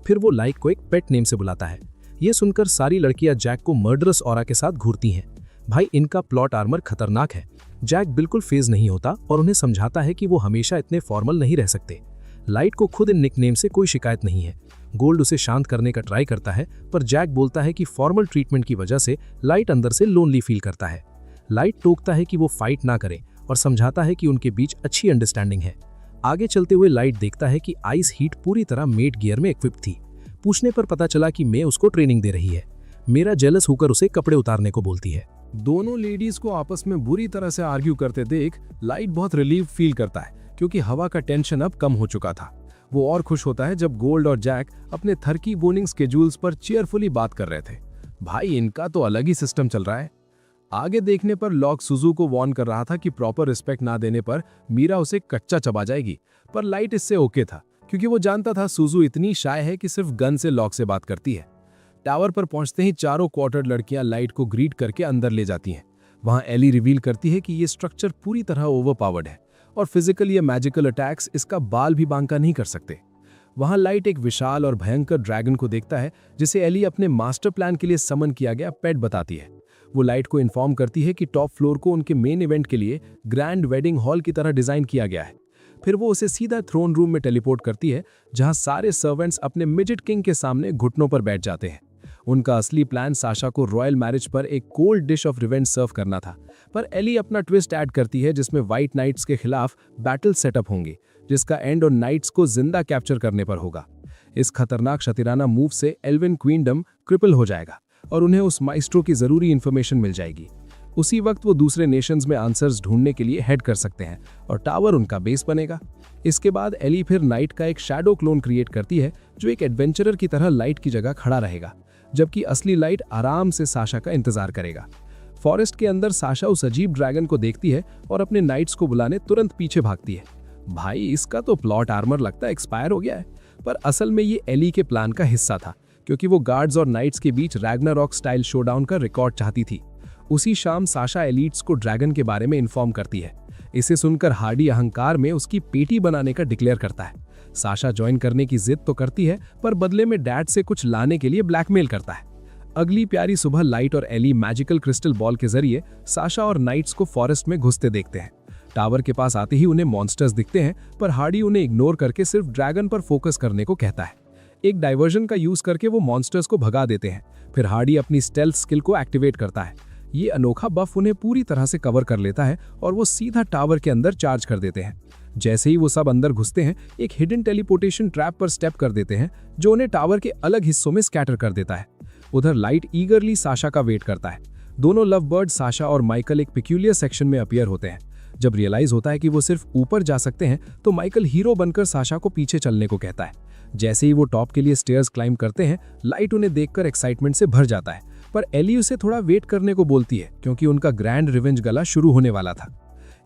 फिर वो लाइट को एक पेट नेम से बुलाता है। ये सुनकर सारी लड़कियां जैक को मर्डरस ऑरा के साथ घूरती हैं। भाई इनका प्लॉट आर्मर खतरनाक है। जैक बिल्कुल फेज नहीं होता और उन्हें समझाता है कि वो हमेशा इतने फॉर्मल नहीं रह सकते। लाइट को खुद इन निकनेम से कोई शिकायत नहीं है। गोल्ड उसे शांत करने का ट्राई करता है, पर जैक बोलता है कि फॉर्मल ट्रीटमेंट की वजह से लाइट अंदर से लोनली फील करता है। लाइट टोकता है कि वो फाइट ना करे और समझाता है कि उनके बीच अच्छी अंडरस्टैंडिंग है। आगे चलते हुए लाइट देखता है कि आइस हीट पूरी तरह मेट गियर में इक्विप थी। पूछने पर पता चला कि मैं उसको ट्रेनिंग दे रही है। मेरा जेलस होकर उसे कपड़े उतारने को बोलती है। दोनों लेडीज को आपस में बुरी तरह से आर्ग्यू करते देख लाइट बहुत रिलीव फील करता है क्योंकि हवा का टेंशन अब कम हो चुका था। वो और खुश होता है जब गोल्ड और जैक अपने थर्की बोनिंग स्केड्यूल्स पर चेयरफुली बात कर रहे थे। भाई इनका तो अलग ही सिस्टम चल रहा है। आगे देखने पर लॉक सुजू को वार्न कर रहा था कि प्रॉपर रिस्पेक्ट ना देने पर मीरा उसे कच्चा चबा जाएगी, पर लाइट इससे ओके था क्योंकि वो जानता था सुजू इतनी शाय है कि सिर्फ गन से लॉक से बात करती है। टावर पर पहुंचते ही चारों क्वार्टर लड़कियां लाइट को ग्रीट करके अंदर ले जाती हैं। वहां एली रिवील करती है कि ये स्ट्रक्चर पूरी तरह ओवरपावर्ड है और फिजिकल या मैजिकल अटैक्स इसका बाल भी बांका नहीं कर सकते। वहां लाइट एक विशाल और भयंकर ड्रैगन को देखता है जिसे एली अपने मास्टर प्लान के लिए समन किया गया पेट बताती है। वो लाइट को इन्फॉर्म करती है कि टॉप फ्लोर को उनके मेन इवेंट के लिए ग्रैंड वेडिंग हॉल की तरह डिजाइन किया गया है। फिर वो उसे सीधा थ्रोन रूम में टेलीपोर्ट करती है जहां सारे सर्वेंट्स अपने मिडिट किंग के सामने घुटनों पर बैठ जाते हैं। उनका असली प्लान साशा को रॉयल मैरिज पर एक कोल्ड डिश ऑफ रिवेंज सर्व करना था, पर एली अपना ट्विस्ट ऐड करती है जिसमें व्हाइट नाइट्स के खिलाफ बैटल सेटअप होंगे जिसका एंड और नाइट्स को जिंदा कैप्चर करने पर होगा। इस खतरनाक शतिराना मूव से एल्विन क्वीनडम क्रिपल हो जाएगा और उन्हें उस माइस्ट्रो की जरूरी इंफॉर्मेशन मिल जाएगी। उसी वक्त वो दूसरे नेशंस में आंसर्स ढूंढने के लिए हेड कर सकते हैं और टावर उनका बेस बनेगा। इसके बाद एली फिर नाइट का एक शैडो क्लोन क्रिएट करती है जो एक एडवेंचरर की तरह लाइट की जगह खड़ा रहेगा, जबकि असली लाइट आराम से साशा का इंतजार करेगा। फॉरेस्ट के अंदर साशा उस अजीब ड्रैगन को देखती है और अपने नाइट्स को बुलाने तुरंत पीछे भागती है। भाई इसका तो प्लॉट आर्मर लगता है एक्सपायर हो गया है, पर असल में ये एली के प्लान का हिस्सा था क्योंकि वो गार्ड्स और नाइट्स के बीच रैग्नारॉक स्टाइल शोडाउन का रिकॉर्ड चाहती थी। उसी शाम साशा एलिट्स को ड्रैगन के बारे में इन्फॉर्म करती है। इसे सुनकर हार्डी अहंकार में उसकी पेटी बनाने का डिक्लेयर करता है। साशा ज्वाइन करने की जिद तो करती है, पर बदले में डैड से कुछ लाने के लिए ब्लैकमेल करता है। अगली प्यारी सुबह लाइट और एली मैजिकल क्रिस्टल बॉल के जरिए साशा और नाइट्स को फॉरेस्ट में घुसते देखते हैं। टावर के पास आते ही उन्हें मॉन्स्टर्स दिखते हैं, पर हार्डी उन्हें इग्नोर करके सिर्फ ड्रैगन पर फोकस करने को कहता है। एक डाइवर्जन का यूज करके वो मॉन्स्टर्स को भगा देते हैं। फिर हार्डी अपनी स्टेल्थ स्किल को एक्टिवेट करता है। ये अनोखा बफ उन्हें पूरी तरह से कवर कर लेता है और वो सीधा टावर के अंदर चार्ज कर देते हैं। जैसे ही वो सब अंदर घुसते हैं, एक हिडन टेलीपोर्टेशन ट्रैप पर स्टेप कर देते हैं जो उन्हें टावर के अलग हिस्सों में स्कैटर कर देता है। उधर लाइट ईगरली साशा का वेट करता है। दोनों लव बर्ड साशा और माइकल एक पिक्यूलियर सेक्शन में अपीयर होते हैं। जब रियलाइज होता है कि वो सिर्फ ऊपर जा सकते हैं तो माइकल हीरो बनकर साशा को पीछे चलने को कहता है। जैसे ही वो टॉप के लिए स्टेयर्स क्लाइंब करते हैं, लाइट उन्हें देखकर एक्साइटमेंट से भर जाता है, पर एली उसे थोड़ा वेट करने को बोलती है क्योंकि उनका ग्रैंड रिवेंज गला शुरू होने वाला था।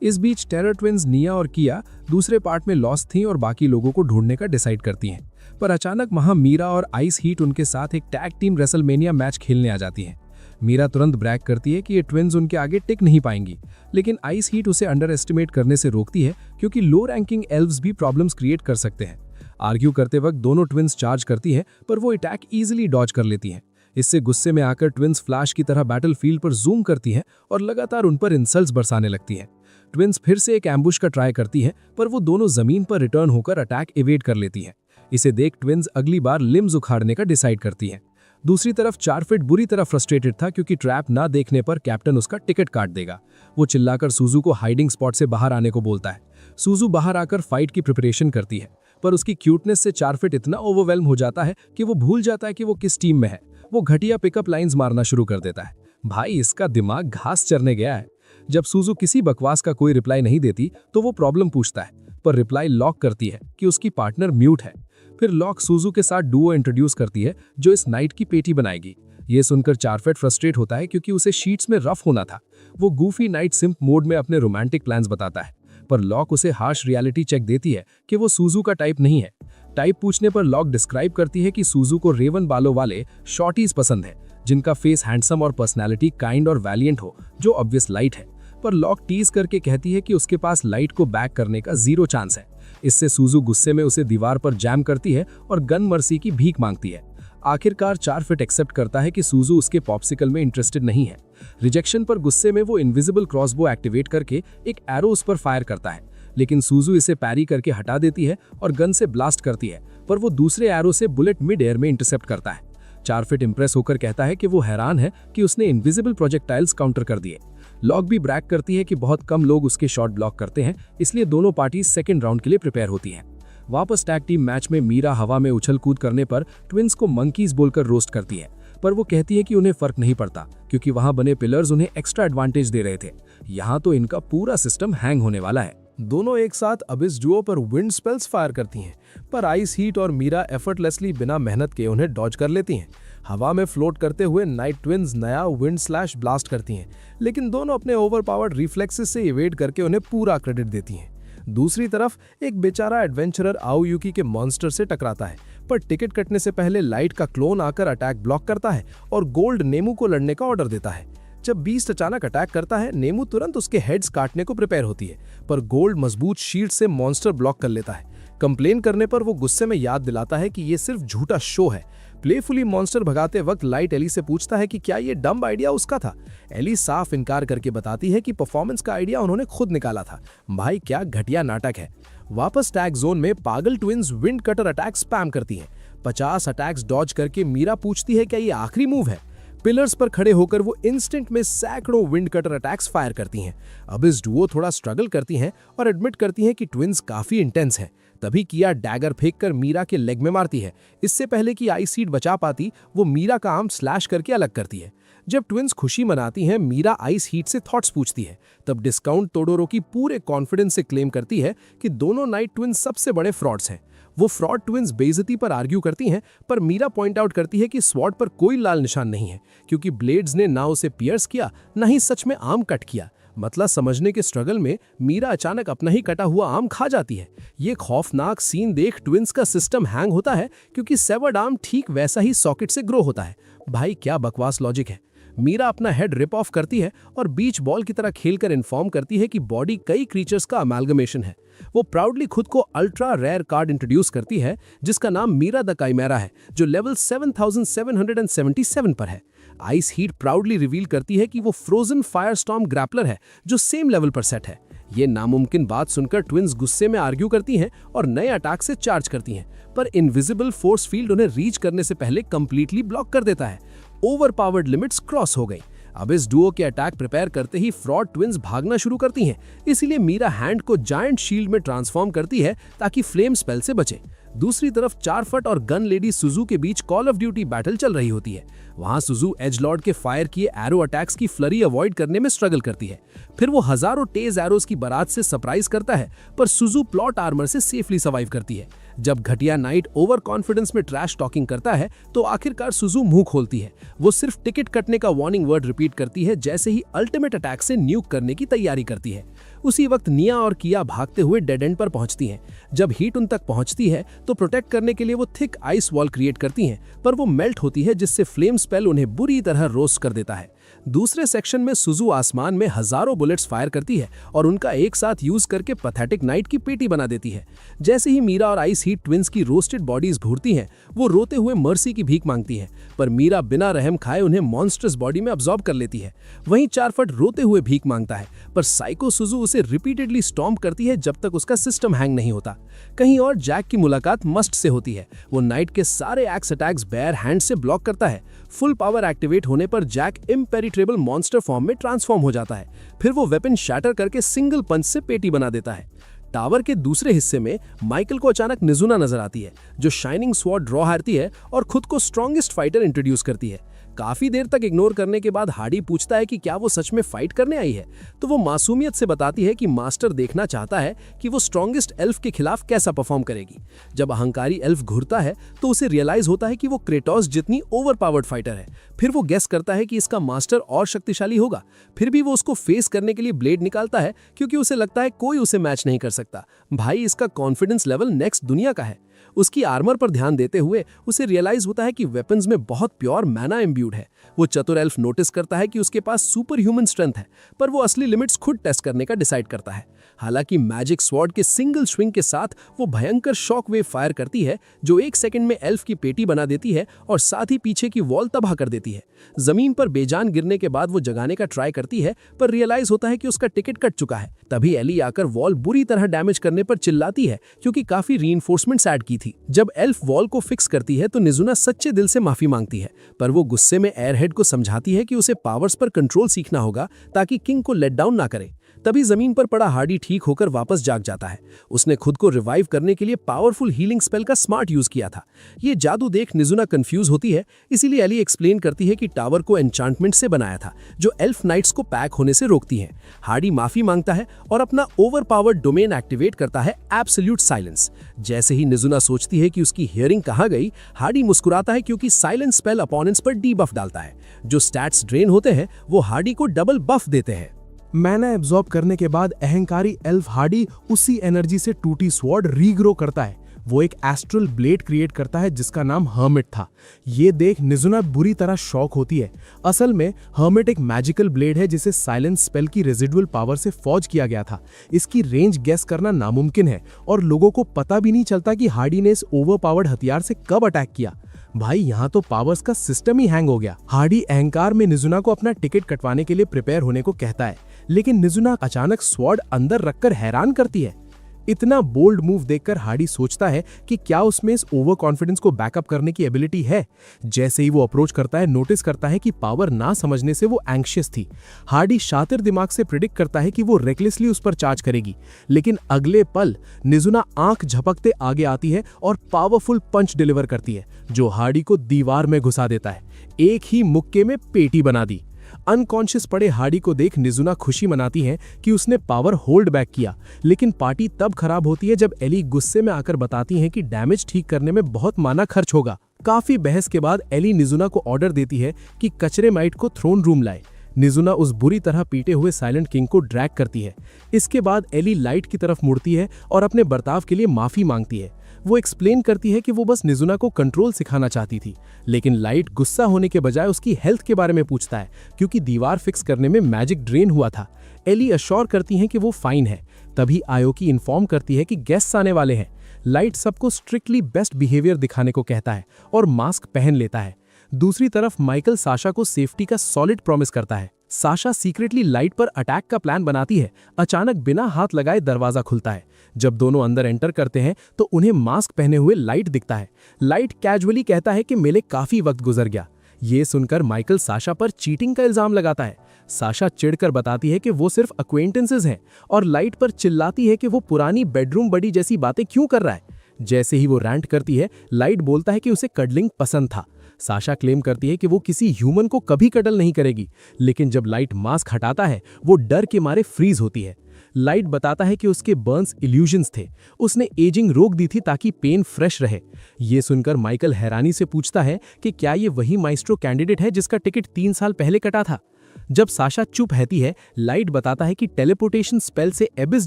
इस बीच टेरर ट्विंस निया और किया दूसरे पार्ट में लॉस्ट थीं और बाकी लोगों को ढूंढने का डिसाइड करती हैं, पर अचानक वहां मीरा और आइस हीट उनके साथ एक टैग टीम रेसलमेनिया मैच खेलने आ जाती हैं। मीरा तुरंत ब्रैग करती है कि ये ट्विंस उनके आगे टिक नहीं पाएंगी, लेकिन आइस हीट उसे अंडर एस्टिमेट करने से रोकती है क्योंकि लो रैंकिंग एल्व्स भी प्रॉब्लम्स क्रिएट कर सकते हैं। आर्ग्यू करते वक्त दोनों ट्विंस चार्ज करती हैं, पर वो अटैक इजीली डॉज कर लेती हैं। इससे गुस्से में आकर ट्विंस फ्लैश की तरह बैटलफील्ड पर जूम करती हैं और लगातार उन पर इंसल्ट्स बरसाने लगती हैं। ट्विंस फिर से एक एम्बुश का ट्राई करती हैं, पर वो दोनों जमीन पर रिटर्न होकर अटैक एवेड कर लेती हैं। इसे देख ट्विंस अगली बार लिम्स उखाड़ने का डिसाइड करती हैं। दूसरी तरफ चारफिट बुरी तरह फ्रस्ट्रेटेड था क्योंकि ट्रैप ना देखने पर कैप्टन उसका टिकट काट देगा। वो चिल्लाकर सूजू को हाइडिंग स्पॉट से बाहर आने को बोलता है। सूजू बाहर आकर फाइट की प्रिपरेशन करती है, पर उसकी क्यूटनेस से चारफिट इतना ओवरवेल्म हो जाता है कि वो भूल जाता है कि वो किस टीम में है। वो घटिया पिकअप लाइंस मारना शुरू कर देता है। भाई इसका दिमाग घास चरने गया है। जब सूजू किसी बकवास का कोई रिप्लाई नहीं देती तो वो प्रॉब्लम पूछता है, पर रिप्लाई लॉक करती है कि उसकी पार्टनर म्यूट है। फिर लॉक सूजू के साथ डुओ इंट्रोड्यूस करती है जो इस नाइट की पेटी बनाएगी। ये सुनकर चारफेट फ्रस्ट्रेट होता है क्योंकि उसे शीट्स में रफ होना था। वो गूफी नाइट सिम्प मोड में अपने रोमांटिक प्लान्स बताता है, पर लॉक उसे हार्श रियलिटी चेक देती है कि वो सूजू का टाइप नहीं है। टाइप पूछने पर लॉक डिस्क्राइब करती है कि सूजू को रेवन बालों वाले शॉर्टीज पसंद है, जिनका फेस हैंडसम और पर्सनैलिटी काइंड और वैलियंट हो, जो ऑब्वियस लाइट है। पर लॉक टीज करके कहती है कि उसके पास लाइट को बैक करने का 0 चांस है। इससे सूजू गुस्से में उसे दीवार पर जैम करती है और गन मर्सी की भीख मांगती है। आखिरकार चारफेट एक्सेप्ट करता है कि सूजू उसके पॉप्सिकल में इंटरेस्टेड नहीं है। रिजेक्शन पर गुस्से में वो इनविजिबल क्रॉसबो एक्टिवेट करके एक एरो उस पर फायर करता है, लेकिन सूजू इसे पैरी करके हटा देती है और गन से ब्लास्ट करती है, पर वो दूसरे एरो से बुलेट मिड एयर में इंटरसेप्ट करता है। चारफेट इंप्रेस होकर कहता है कि वो हैरान है कि उसने इनविजिबल प्रोजेक्टाइल्स काउंटर कर दिए। लॉक भी ब्रैक करती है कि बहुत कम लोग उसके शॉट ब्लॉक करते हैं, इसलिए दोनों पार्टीज सेकेंड राउंड के लिए प्रिपेयर होती हैं। वापस टैग टीम मैच में मीरा हवा में उछल कूद करने पर ट्विंस को मंकीज बोलकर रोस्ट करती है, पर वो कहती है कि उन्हें फर्क नहीं पड़ता क्योंकि वहां बने पिलर्स उन्हें एक्स्ट्रा एडवांटेज दे रहे थे। यहाँ तो इनका पूरा सिस्टम हैंग होने वाला है। दोनों एक साथ अबिस डुओ पर विंड स्पेल्स फायर करती हैं, पर आइस हीट और मीरा एफर्टलेसली बिना मेहनत के उन्हें डॉज कर लेती हैं। हवा में फ्लोट करते हुए नाइट ट्विंस नया विंड स्लैश ब्लास्ट करती हैं, लेकिन दोनों अपने ओवरपावर्ड रिफ्लेक्सेस से इवेड करके उन्हें पूरा क्रेडिट देती हैं। दूसरी तरफ एक बेचारा एडवेंचरर आओयुकी के मॉन्स्टर से टकराता है, पर टिकट कटने से पहले लाइट का क्लोन आकर अटैक ब्लॉक करता है और गोल्ड नेमू को लड़ने का ऑर्डर देता है। जब बीस्ट अचानक अटैक करता है, नेमू तुरंत उसके हेड्स काटने को प्रिपेयर होती है, पर गोल्ड मजबूत शील्ड से मॉन्स्टर ब्लॉक कर लेता है। कंप्लेन करने पर वो गुस्से में याद दिलाता है कि ये सिर्फ झूठा शो है। प्लेफुली मॉन्स्टर भगाते वक्त लाइट एली से पूछता है कि क्या ये डम्ब आइडिया उसका था। एली साफ इनकार करके बताती है कि परफॉर्मेंस का आइडिया उन्होंने खुद निकाला था। भाई क्या घटिया नाटक है। वापस टैग जोन में पागल twins wind cutter attack spam करती हैं। 50 अटैक्स डॉज करके मीरा पूछती है क्या ये आखिरी मूव है। पिलर्स पर खड़े होकर वो इंस्टेंट में सैकड़ों विंड कटर अटैक्स फायर करती हैं। अब इस डुओ थोड़ा स्ट्रगल करती हैं और एडमिट करती हैं कि ट्विंस काफी इंटेंस हैं। तभी किया डैगर फेंककर मीरा के लेग में मारती है। इससे पहले कि आइस सीड बचा पाती, वो मीरा का आर्म स्लैश करके अलग करती है। जब ट्विंस खुशी मनाती हैं, मीरा आइस हीट से थॉट्स पूछती है। तब डिस्काउंट तोडोरोकी पूरे कॉन्फिडेंस से क्लेम करती है कि दोनों नाइट ट्विंस सबसे बड़े फ्रॉड्स हैं। वो फ्रॉड ट्विंस बेइज्जती पर आर्ग्यू करती हैं, पर मीरा पॉइंट आउट करती है कि स्वॉर्ड पर कोई लाल निशान नहीं है, क्योंकि ब्लेड्स ने ना उसे पियर्स किया, ना ही सच में आर्म कट किया। मतलब समझने के स्ट्रगल में मीरा अचानक अपना ही कटा हुआ आर्म खा जाती है। ये खौफनाक सीन देख ट्विंस का सिस्टम हैंग होता है, क्योंकि सेवर्ड आर्म ठीक वैसा ही सॉकेट से ग्रो होता है। भाई क्या बकवास लॉजिक है। मीरा अपना हेड रिप ऑफ करती है और बीच बॉल की तरह खेलकर इन्फॉर्म करती है कि बॉडी कई क्रीचर्स का अमेलगमेशन है। वो प्राउडली खुद को अल्ट्रा रेयर कार्ड इंट्रोड्यूस करती है, जिसका नाम मीरा द काइमेरा है, जो लेवल 7777 पर है। आइस हीट प्राउडली रिवील करती है कि वो फ्रोजन फायर स्टॉर्म ग्रैपलर है, जो सेम लेवल पर सेट है। ये नामुमकिन बात सुनकर ट्विंस गुस्से में आर्ग्यू करती हैं और नए अटैक से चार्ज करती हैं, पर इनविजिबल फोर्स फील्ड उन्हें रीच करने से पहले कंप्लीटली ब्लॉक कर देता है। ओवरपावर्ड लिमिट्स क्रॉस हो गई। अब इस डुओ के अटैक प्रिपेयर करते ही फ्रॉड ट्विंस भागना शुरू करती हैं, इसीलिए मीरा हैंड को जायंट शील्ड में ट्रांसफॉर्म करती है ताकि फ्लेम स्पेल से बचे। दूसरी तरफ चारफट और गन लेडी सुजू के बीच कॉल ऑफ ड्यूटी बैटल चल रही होती है। वहां सुजू एजलॉर्ड के फायर किए एरो अटैक्स की फ्लरी अवॉइड करने में स्ट्रगल करती है। फिर वो हजारों टेज एरोस की बारात से सरप्राइज करता है, पर सुजू प्लॉट आर्मर से सेफली सर्वाइव करती है। जब घटिया नाइट ओवर कॉन्फिडेंस में ट्रैश टॉकिंग करता है, तो आखिरकार सुजू मुंह खोलती है। वो सिर्फ टिकट कटने का वार्निंग वर्ड रिपीट करती है, जैसे ही अल्टीमेट अटैक से न्यूक करने की तैयारी करती है। उसी वक्त निया और किया भागते हुए डेड एंड पर पहुंचती हैं। जब हीट उन तक पहुंचती है तो प्रोटेक्ट करने के लिए वो थिक आइस वॉल क्रिएट करती हैं, पर वो मेल्ट होती है, जिससे फ्लेम स्पेल उन्हें बुरी तरह रोस्ट कर देता है। दूसरे सेक्शन में सुजू आसमान में हजारों बुलेट्स फायर करती है और उनका एक साथ यूज करके पैथेटिक नाइट की पेटी बना देती है। जैसे ही मीरा और आइस हीट ट्विंस की रोस्टेड बॉडीज भूरती हैं, वो रोते हुए मर्सी की भीख मांगती है, पर मीरा बिना रहम खाए उन्हें मॉन्स्टर्स बॉडी में अब्सॉर्ब कर लेती है। वहीं चारफट रोते हुए भीख मांगता है, पर साइको सुजू उसे रिपीटेडली स्टॉम्प करती है जब तक उसका सिस्टम हैंग नहीं होता। कहीं और जैक की मुलाकात मस्ट से होती है। वो नाइट के सारे एक्स अटैक्स बेयर हैंड से ब्लॉक करता है। फुल पावर एक्टिवेट होने पर जैक इम्पेरिट्रेबल मॉन्स्टर फॉर्म में ट्रांसफॉर्म हो जाता है। फिर वो वेपन शैटर करके सिंगल पंच से पेटी बना देता है। टावर के दूसरे हिस्से में माइकल को अचानक निजुना नजर आती है, जो शाइनिंग स्वॉर्ड ड्रॉ हारती है और खुद को स्ट्रॉन्गेस्ट फाइटर इंट्रोड्यूस करती है। काफी देर तक इग्नोर करने के बाद हार्डी पूछता है कि क्या वो सच में फाइट करने आई है, तो वो मासूमियत से बताती है कि मास्टर देखना चाहता है कि वो स्ट्रॉन्गेस्ट एल्फ के खिलाफ कैसा परफॉर्म करेगी। जब अहंकारी एल्फ घुरता है तो उसे रियलाइज होता है कि वो क्रेटोस जितनी ओवरपावर्ड फाइटर है। फिर वो गेस करता है कि इसका मास्टर और शक्तिशाली होगा। फिर भी वो उसको फेस करने के लिए ब्लेड निकालता है क्योंकि उसे लगता है कोई उसे मैच नहीं कर सकता। भाई, इसका कॉन्फिडेंस लेवल नेक्स्ट दुनिया का है। उसकी आर्मर पर ध्यान देते हुए उसे रियलाइज होता है कि वेपन्स में बहुत प्योर मैना इम्ब्यूड है। वो चतुर एल्फ नोटिस करता है कि उसके पास सुपर ह्यूमन स्ट्रेंथ है, पर वो असली लिमिट्स खुद टेस्ट करने का डिसाइड करता है। हालांकि मैजिक स्वॉर्ड के सिंगल स्विंग के साथ वो भयंकर शॉक वेव फायर करती है जो 1 सेकंड में एल्फ की पेटी बना देती है और साथ ही पीछे की वॉल तबाह कर देती है। जमीन पर बेजान गिरने के बाद वो जगाने का ट्राई करती है, पर रियलाइज होता है कि उसका टिकट कट चुका है। तभी एली आकर वॉल बुरी तरह डैमेज करने पर चिल्लाती है क्योंकि काफी रीइंफोर्समेंट्स ऐड की थी। जब एल्फ वॉल को फिक्स करती है तो निजुना सच्चे दिल से माफी मांगती है, पर वो गुस्से में एयरहेड को समझाती है कि उसे पावर्स पर कंट्रोल सीखना होगा ताकि किंग को लेट डाउन ना करे। तभी जमीन पर पड़ा हार्डी ठीक होकर वापस जाग जाता है। उसने खुद को रिवाइव करने के लिए पावरफुल हीलिंग स्पेल का स्मार्ट यूज किया था। ये जादू देख निजुना कंफ्यूज होती है, इसीलिए एली एक्सप्लेन करती है कि टावर को एन्चांटमेंट से बनाया था जो एल्फ नाइट्स को पैक होने से रोकती हैं। हार्डी माफी मांगता है और अपना ओवरपावर्ड डोमेन एक्टिवेट करता है, एब्सोल्यूट साइलेंस। जैसे ही निजुना सोचती है कि उसकी हियरिंग कहाँ गई, हार्डी मुस्कुराता है क्योंकि साइलेंस स्पेल अपोनेंट्स पर डीबफ डालता है। जो स्टैट्स ड्रेन होते हैं वो हार्डी को डबल बफ देते हैं। मैना एब्जॉर्ब करने के बाद अहंकारी एल्फ हार्डी उसी एनर्जी से टूटी स्वॉर्ड रीग्रो करता है। वो एक एस्ट्रल ब्लेड क्रिएट करता है जिसका नाम हर्मिट था। ये देख निजुना बुरी तरह शॉक होती है। असल में हर्मिट एक मैजिकल ब्लेड है जिसे साइलेंस स्पेल की रेजिडुअल पावर से फॉर्ज किया गया था। इसकी रेंज गेस करना नामुमकिन है और लोगों को पता भी नहीं चलता कि हार्डी ने इस ओवरपावर्ड हथियार से कब अटैक किया। भाई, यहाँ तो पावर्स का सिस्टम ही हैंग हो गया। हार्डी अहंकार में निजुना को अपना टिकट कटवाने के लिए प्रिपेयर होने को कहता है, लेकिन निजुना अचानक स्वॉर्ड अंदर रखकर हैरान करती है। इतना बोल्ड मूव देखकर हार्डी सोचता है कि क्या उसमें इस ओवर कॉन्फिडेंस को बैकअप करने की एबिलिटी है। जैसे ही वो अप्रोच करता है, नोटिस करता है कि पावर ना समझने से वो एंग्शियस थी। हार्डी शातिर दिमाग से प्रिडिक्ट करता है कि वो रेकलेसली उस पर चार्ज करेगी, लेकिन अगले पल निजुना आंख झपकते आगे आती है और पावरफुल पंच डिलीवर करती है जो हार्डी को दीवार में घुसा देता है। एक ही मुक्के में पेटी बना दी। अनकॉन्शियस पड़े हार्डी को देख निजुना खुशी मनाती है कि उसने पावर होल्ड बैक किया, लेकिन पार्टी तब खराब होती है जब एली गुस्से में आकर बताती है कि डैमेज ठीक करने में बहुत माना खर्च होगा। काफी बहस के बाद एली निजुना को ऑर्डर देती है कि कचरे माइट को थ्रोन रूम लाए। निजुना उस बुरी तरह पीटे हुए साइलेंट किंग को ड्रैग करती है। इसके बाद एली लाइट की तरफ मुड़ती है और अपने बर्ताव के लिए माफी मांगती है। वो एक्सप्लेन करती है कि वो बस निजुना को कंट्रोल सिखाना चाहती थी, लेकिन लाइट गुस्सा होने के बजाय उसकी हेल्थ के बारे में पूछता है क्योंकि दीवार फिक्स करने में मैजिक ड्रेन हुआ था। एली अश्योर करती हैं कि वो फाइन है। तभी आयोकी इन्फॉर्म करती है कि गेस्ट्स आने वाले हैं। लाइट सबको स्ट्रिक्टली बेस्ट बिहेवियर दिखाने को कहता है और मास्क पहन लेता है। दूसरी तरफ माइकल साशा को सेफ्टी का सॉलिड प्रॉमिस करता है। साशा सीक्रेटली लाइट पर अटैक का प्लान बनाती है। अचानक बिना हाथ लगाए दरवाजा खुलता है। जब दोनों अंदर एंटर करते हैं तो उन्हें मास्क पहने हुए लाइट दिखता है। लाइट कैजुअली कहता है कि मेले काफी वक्त गुजर गया। ये सुनकर माइकल साशा पर चीटिंग का इल्जाम लगाता है। साशा चिढ़कर बताती है कि वो सिर्फ अक्वेंटेंसेस हैं और लाइट पर चिल्लाती है कि वो पुरानी बेडरूम बडी जैसी बातें क्यों कर रहा है। जैसे ही वो रैंट करती है, लाइट बोलता है कि उसे कडलिंग पसंद था। साशा क्लेम करती है कि वो किसी ह्यूमन को कभी कडल नहीं करेगी, लेकिन जब लाइट मास्क हटाता है वो डर के मारे फ्रीज होती है। लाइट बताता है कि उसके बर्न्स इल्यूजन्स थे। उसने एजिंग रोक दी थी ताकि पेन फ्रेश रहे। ये सुनकर माइकल हैरानी से पूछता है कि क्या ये वही माइस्ट्रो कैंडिडेट है जिसका टिकट 3 साल पहले कटा था। जब साशा चुप रहती है, लाइट बताता है कि टेलीपोर्टेशन स्पेल से एबिस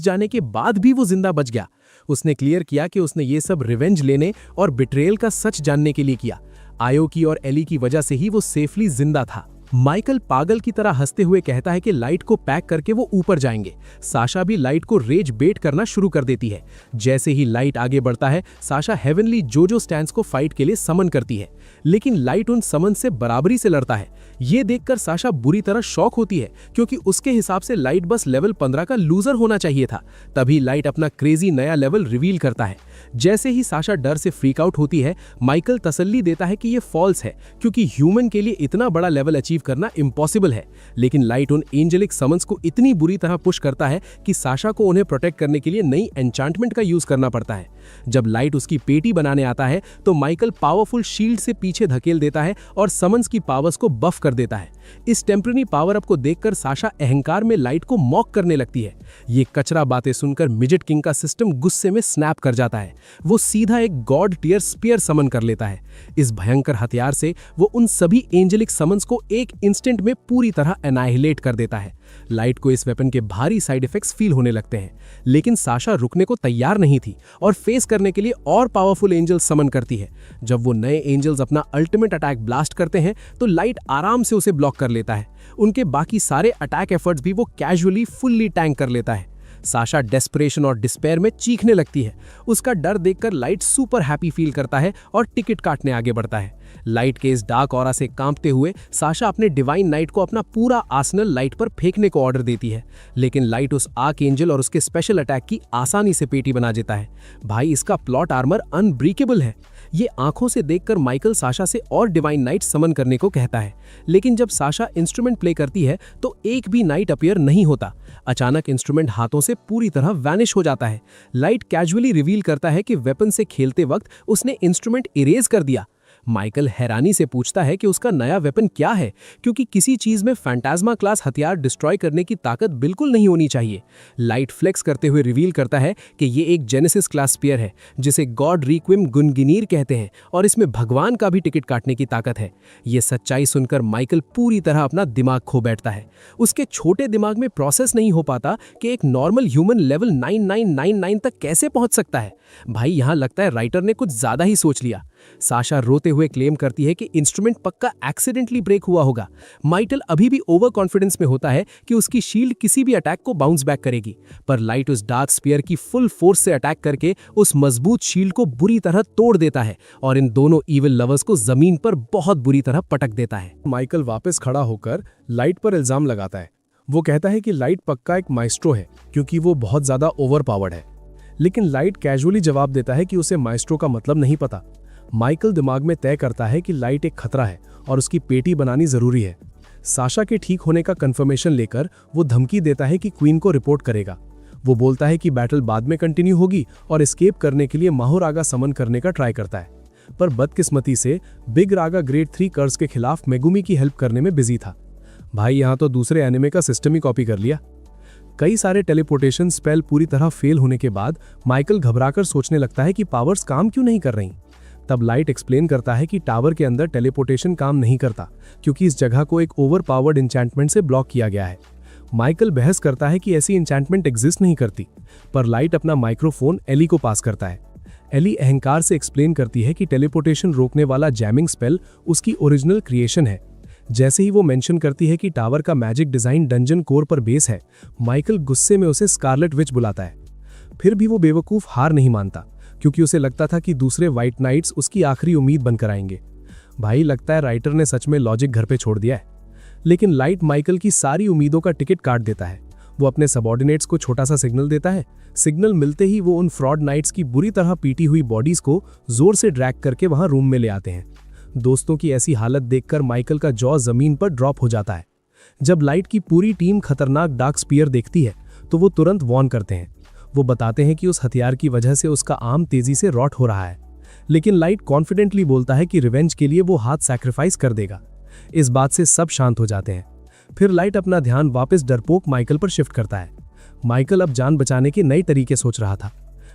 जाने के बाद भी वो जिंदा बच गया। उसने क्लियर किया कि उसने ये सब रिवेंज लेने और बिट्रेयल का सच जानने के लिए किया। आयोकी और एली की वजह से ही वो सेफली जिंदा था। माइकल पागल की तरह हंसते हुए कहता है कि लाइट को पैक करके वो ऊपर जाएंगे। साशा भी लाइट को रेज बेट करना शुरू कर देती है। जैसे ही लाइट आगे बढ़ता है, साशा हेवनली जोजो स्टैंस को फाइट के लिए समन करती है, लेकिन लाइट उन समन से बराबरी से लड़ता है। ये देखकर साशा बुरी तरह शॉक होती है क्योंकि उसके हिसाब से लाइट बस लेवल 15 का लूजर होना चाहिए था। तभी लाइट अपना क्रेजी नया लेवल रिवील करता है। जैसे ही साशा डर से फ्रीक आउट होती है, माइकल तसल्ली देता है कि ये फॉल्स है क्योंकि ह्यूमन के लिए इतना बड़ा लेवल अचीव अचीव करना इम्पॉसिबल है, लेकिन लाइट उन एंजेलिक समन्स को इतनी बुरी तरह पुश करता है कि साशा को उन्हें प्रोटेक्ट करने के लिए नई एन्चांटमेंट का यूज करना पड़ता है। जब लाइट उसकी पेटी बनाने आता है तो माइकल पावरफुल शील्ड से पीछे धकेल देता है और समन्स की पावर्स को बफ कर देता है। इस टेम्पररी पावर अप को देखकर साशा अहंकार में लाइट को मॉक करने लगती है। ये कचरा बातें सुनकर मिजेट किंग का सिस्टम गुस्से में स्नैप कर जाता है। वो सीधा एक गॉड टियर स्पीयर समन कर लेता है। इस भयंकर हथियार से वो उन सभी एंजेलिक समन्स को एक इंस्टेंट में पूरी तरह एनाहिलेट कर देता है। लाइट को इस वेपन के भारी साइड इफेक्ट्स फील होने लगते हैं, लेकिन साशा रुकने को तैयार नहीं थी और फेस करने के लिए और पावरफुल एंजल्स समन करती है। जब वो नए एंजल्स अपना अल्टीमेट अटैक ब्लास्ट करते हैं तो लाइट आराम से उसे ब्लॉक कर लेता है। उनके बाकी सारे अटैक एफर्ट्स भी वो कैजुअली फुल्ली टैंक कर लेता है। साशा डेस्परेशन और डिस्पेयर में चीखने लगती है। उसका डर देखकर लाइट सुपर हैप्पी फील करता है और टिकट काटने आगे बढ़ता है। लाइट के इस डार्क ऑरा से कांपते हुए साशा अपने डिवाइन नाइट को अपना पूरा आर्सेनल लाइट पर फेंकने को ऑर्डर देती है, लेकिन लाइट उस आर्क एंजल और उसके स्पेशल अटैक की आसानी से पेटी बना देता है। भाई, इसका प्लॉट आर्मर अनब्रेकेबल है। ये आंखों से देखकर माइकल साशा से और डिवाइन नाइट समन करने को कहता है, लेकिन जब साशा इंस्ट्रूमेंट प्ले करती है तो एक भी नाइट अपीयर नहीं होता। अचानक इंस्ट्रूमेंट हाथों से पूरी तरह वैनिश हो जाता है। लाइट कैजुअली रिवील करता है कि वेपन से खेलते वक्त उसने इंस्ट्रूमेंट इरेज कर दिया। माइकल हैरानी से पूछता है कि उसका नया वेपन क्या है, क्योंकि किसी चीज में फैंटास्मा क्लास हथियार डिस्ट्रॉय करने की ताकत बिल्कुल नहीं होनी चाहिए। लाइट फ्लेक्स करते हुए रिवील करता है कि ये एक जेनेसिस क्लास स्पीयर है, जिसे गॉड रिक्विम गुनगिनीर कहते हैं, और इसमें भगवान का भी टिकट काटने की ताकत है। ये सच्चाई सुनकर माइकल पूरी तरह अपना दिमाग खो बैठता है। उसके छोटे दिमाग में प्रोसेस नहीं हो पाता कि एक नॉर्मल ह्यूमन लेवल 9999 तक कैसे पहुंच सकता है। भाई, यहां लगता है राइटर ने कुछ ज्यादा ही सोच लिया। साशा रोते हुए क्लेम करती है कि इंस्ट्रूमेंट पक्का एक्सीडेंटली ब्रेक हुआ होगा। माइकल अभी भी ओवर कॉन्फिडेंस में होता है कि उसकी शील्ड किसी भी अटैक को बाउंस बैक करेगी, पर लाइट उस डार्क स्पीयर की फुल फोर्स से अटैक करके उस मजबूत शील्ड को बुरी तरह तोड़ देता है और इन दोनों इविल लवर्स को जमीन पर बहुत बुरी तरह पटक देता है। माइकल वापस खड़ा होकर लाइट पर इल्जाम लगाता है। वो कहता है कि लाइट पक्का एक माइस्ट्रो है क्योंकि वो बहुत ज्यादा ओवर पावर्ड है, लेकिन लाइट कैजुअली जवाब देता है कि उसे माइस्ट्रो का मतलब नहीं पता। माइकल दिमाग में तय करता है कि लाइट एक खतरा है और उसकी पेटी बनानी जरूरी है। साशा के ठीक होने का कंफर्मेशन लेकर वो धमकी देता है कि क्वीन को रिपोर्ट करेगा। वो बोलता है कि बैटल बाद में कंटिन्यू होगी और एस्केप करने के लिए माहुरागा समन करने का ट्राई करता है, पर बदकिस्मती से बिग रागा ग्रेड 3 कर्स के खिलाफ मेगुमी की हेल्प करने में बिजी था। भाई, यहाँ तो दूसरे एनिमे का सिस्टम ही कॉपी कर लिया। कई सारे टेलीपोर्टेशन स्पेल पूरी तरह फेल होने के बाद माइकल घबराकर सोचने लगता है कि पावर्स काम क्यों नहीं कर रही। तब लाइट एक्सप्लेन करता है कि टावर के अंदर टेलीपोर्टेशन काम नहीं करता क्योंकि इस जगह को एक ओवर पावर्ड इंचैंटमेंट से ब्लॉक किया गया है। माइकल बहस करता है कि ऐसी इंचैंटमेंट एग्जिस्ट नहीं करती, पर लाइट अपना माइक्रोफोन एली को पास करता है। एली अहंकार से एक्सप्लेन करती है कि टेलीपोर्टेशन रोकने वाला जैमिंग स्पेल उसकी ओरिजिनल क्रिएशन है। जैसे ही वो मेंशन करती है कि टावर का मैजिक डिजाइन डंजन कोर पर बेस है, माइकल गुस्से में उसे स्कारलेट विच बुलाता है। फिर भी वो बेवकूफ हार नहीं मानता क्योंकि उसे लगता था कि दूसरे व्हाइट नाइट्स उसकी आखिरी उम्मीद बनकर आएंगे। भाई, लगता है राइटर ने सच में लॉजिक घर पे छोड़ दिया है। लेकिन लाइट माइकल की सारी उम्मीदों का टिकट काट देता है। वो अपने सबऑर्डिनेट्स को छोटा सा सिग्नल देता है। सिग्नल मिलते ही वो उन फ्रॉड नाइट्स की बुरी तरह पीटी हुई बॉडीज को जोर से ड्रैग करके वहां रूम में ले आते हैं। दोस्तों की ऐसी हालत देखकर माइकल का जॉ जमीन पर ड्रॉप हो जाता है। जब लाइट की पूरी टीम खतरनाक डार्क स्पीयर देखती है तो वो तुरंत वॉर्न करते हैं। वो बताते हैं कि उस हथियार की वजह से उसका आर्म तेजी से रॉट हो रहा है, लेकिन लाइट कॉन्फिडेंटली बोलता है कि रिवेंज के लिए वो हाथ सैक्रिफाइस कर देगा। इस बात से सब शांत हो जाते हैं। फिर लाइट अपना ध्यान वापस डरपोक माइकल पर शिफ्ट करता है। माइकल अब जान बचाने के नए तरीके सोच रहा था।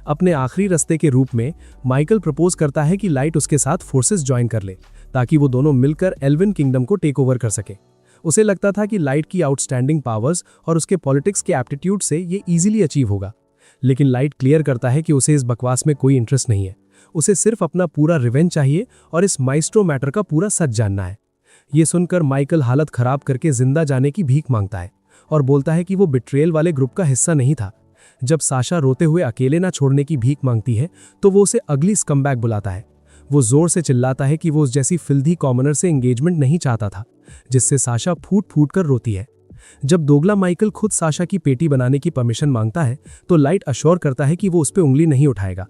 अपने आखिरी रास्ते के रूप में माइकल प्रपोज करता है कि लाइट उसके साथ फोर्सेस ज्वाइन कर ले ताकि वो दोनों मिलकर एल्विन किंगडम को टेक ओवर कर सके। उसे लगता था कि लाइट की आउटस्टैंडिंग पावर्स और उसके पॉलिटिक्स के एप्टीट्यूड से ये इजीली अचीव होगा, लेकिन लाइट क्लियर करता है कि उसे इस बकवास में कोई इंटरेस्ट नहीं है। उसे सिर्फ अपना पूरा रिवेंज चाहिए और इस माइस्ट्रो मैटर का पूरा सच जानना है। ये सुनकर माइकल हालत खराब करके जिंदा जाने की भीख मांगता है और बोलता है कि वो बिट्रेयल वाले ग्रुप का हिस्सा नहीं था। जब साशा रोते हुए अकेले ना छोड़ने की भीख मांगती है तो वो उसे अगली स्कमबैग बुलाता है। वो जोर से चिल्लाता है कि वो उस जैसी फिल्दी कॉमनर से एंगेजमेंट नहीं चाहता था, जिससे साशा फूट फूट कर रोती है। जब दोगला माइकल खुद साशा की पेटी बनाने की परमिशन मांगता है तो लाइट अश्योर करता है कि वो उस पर उंगली नहीं उठाएगा,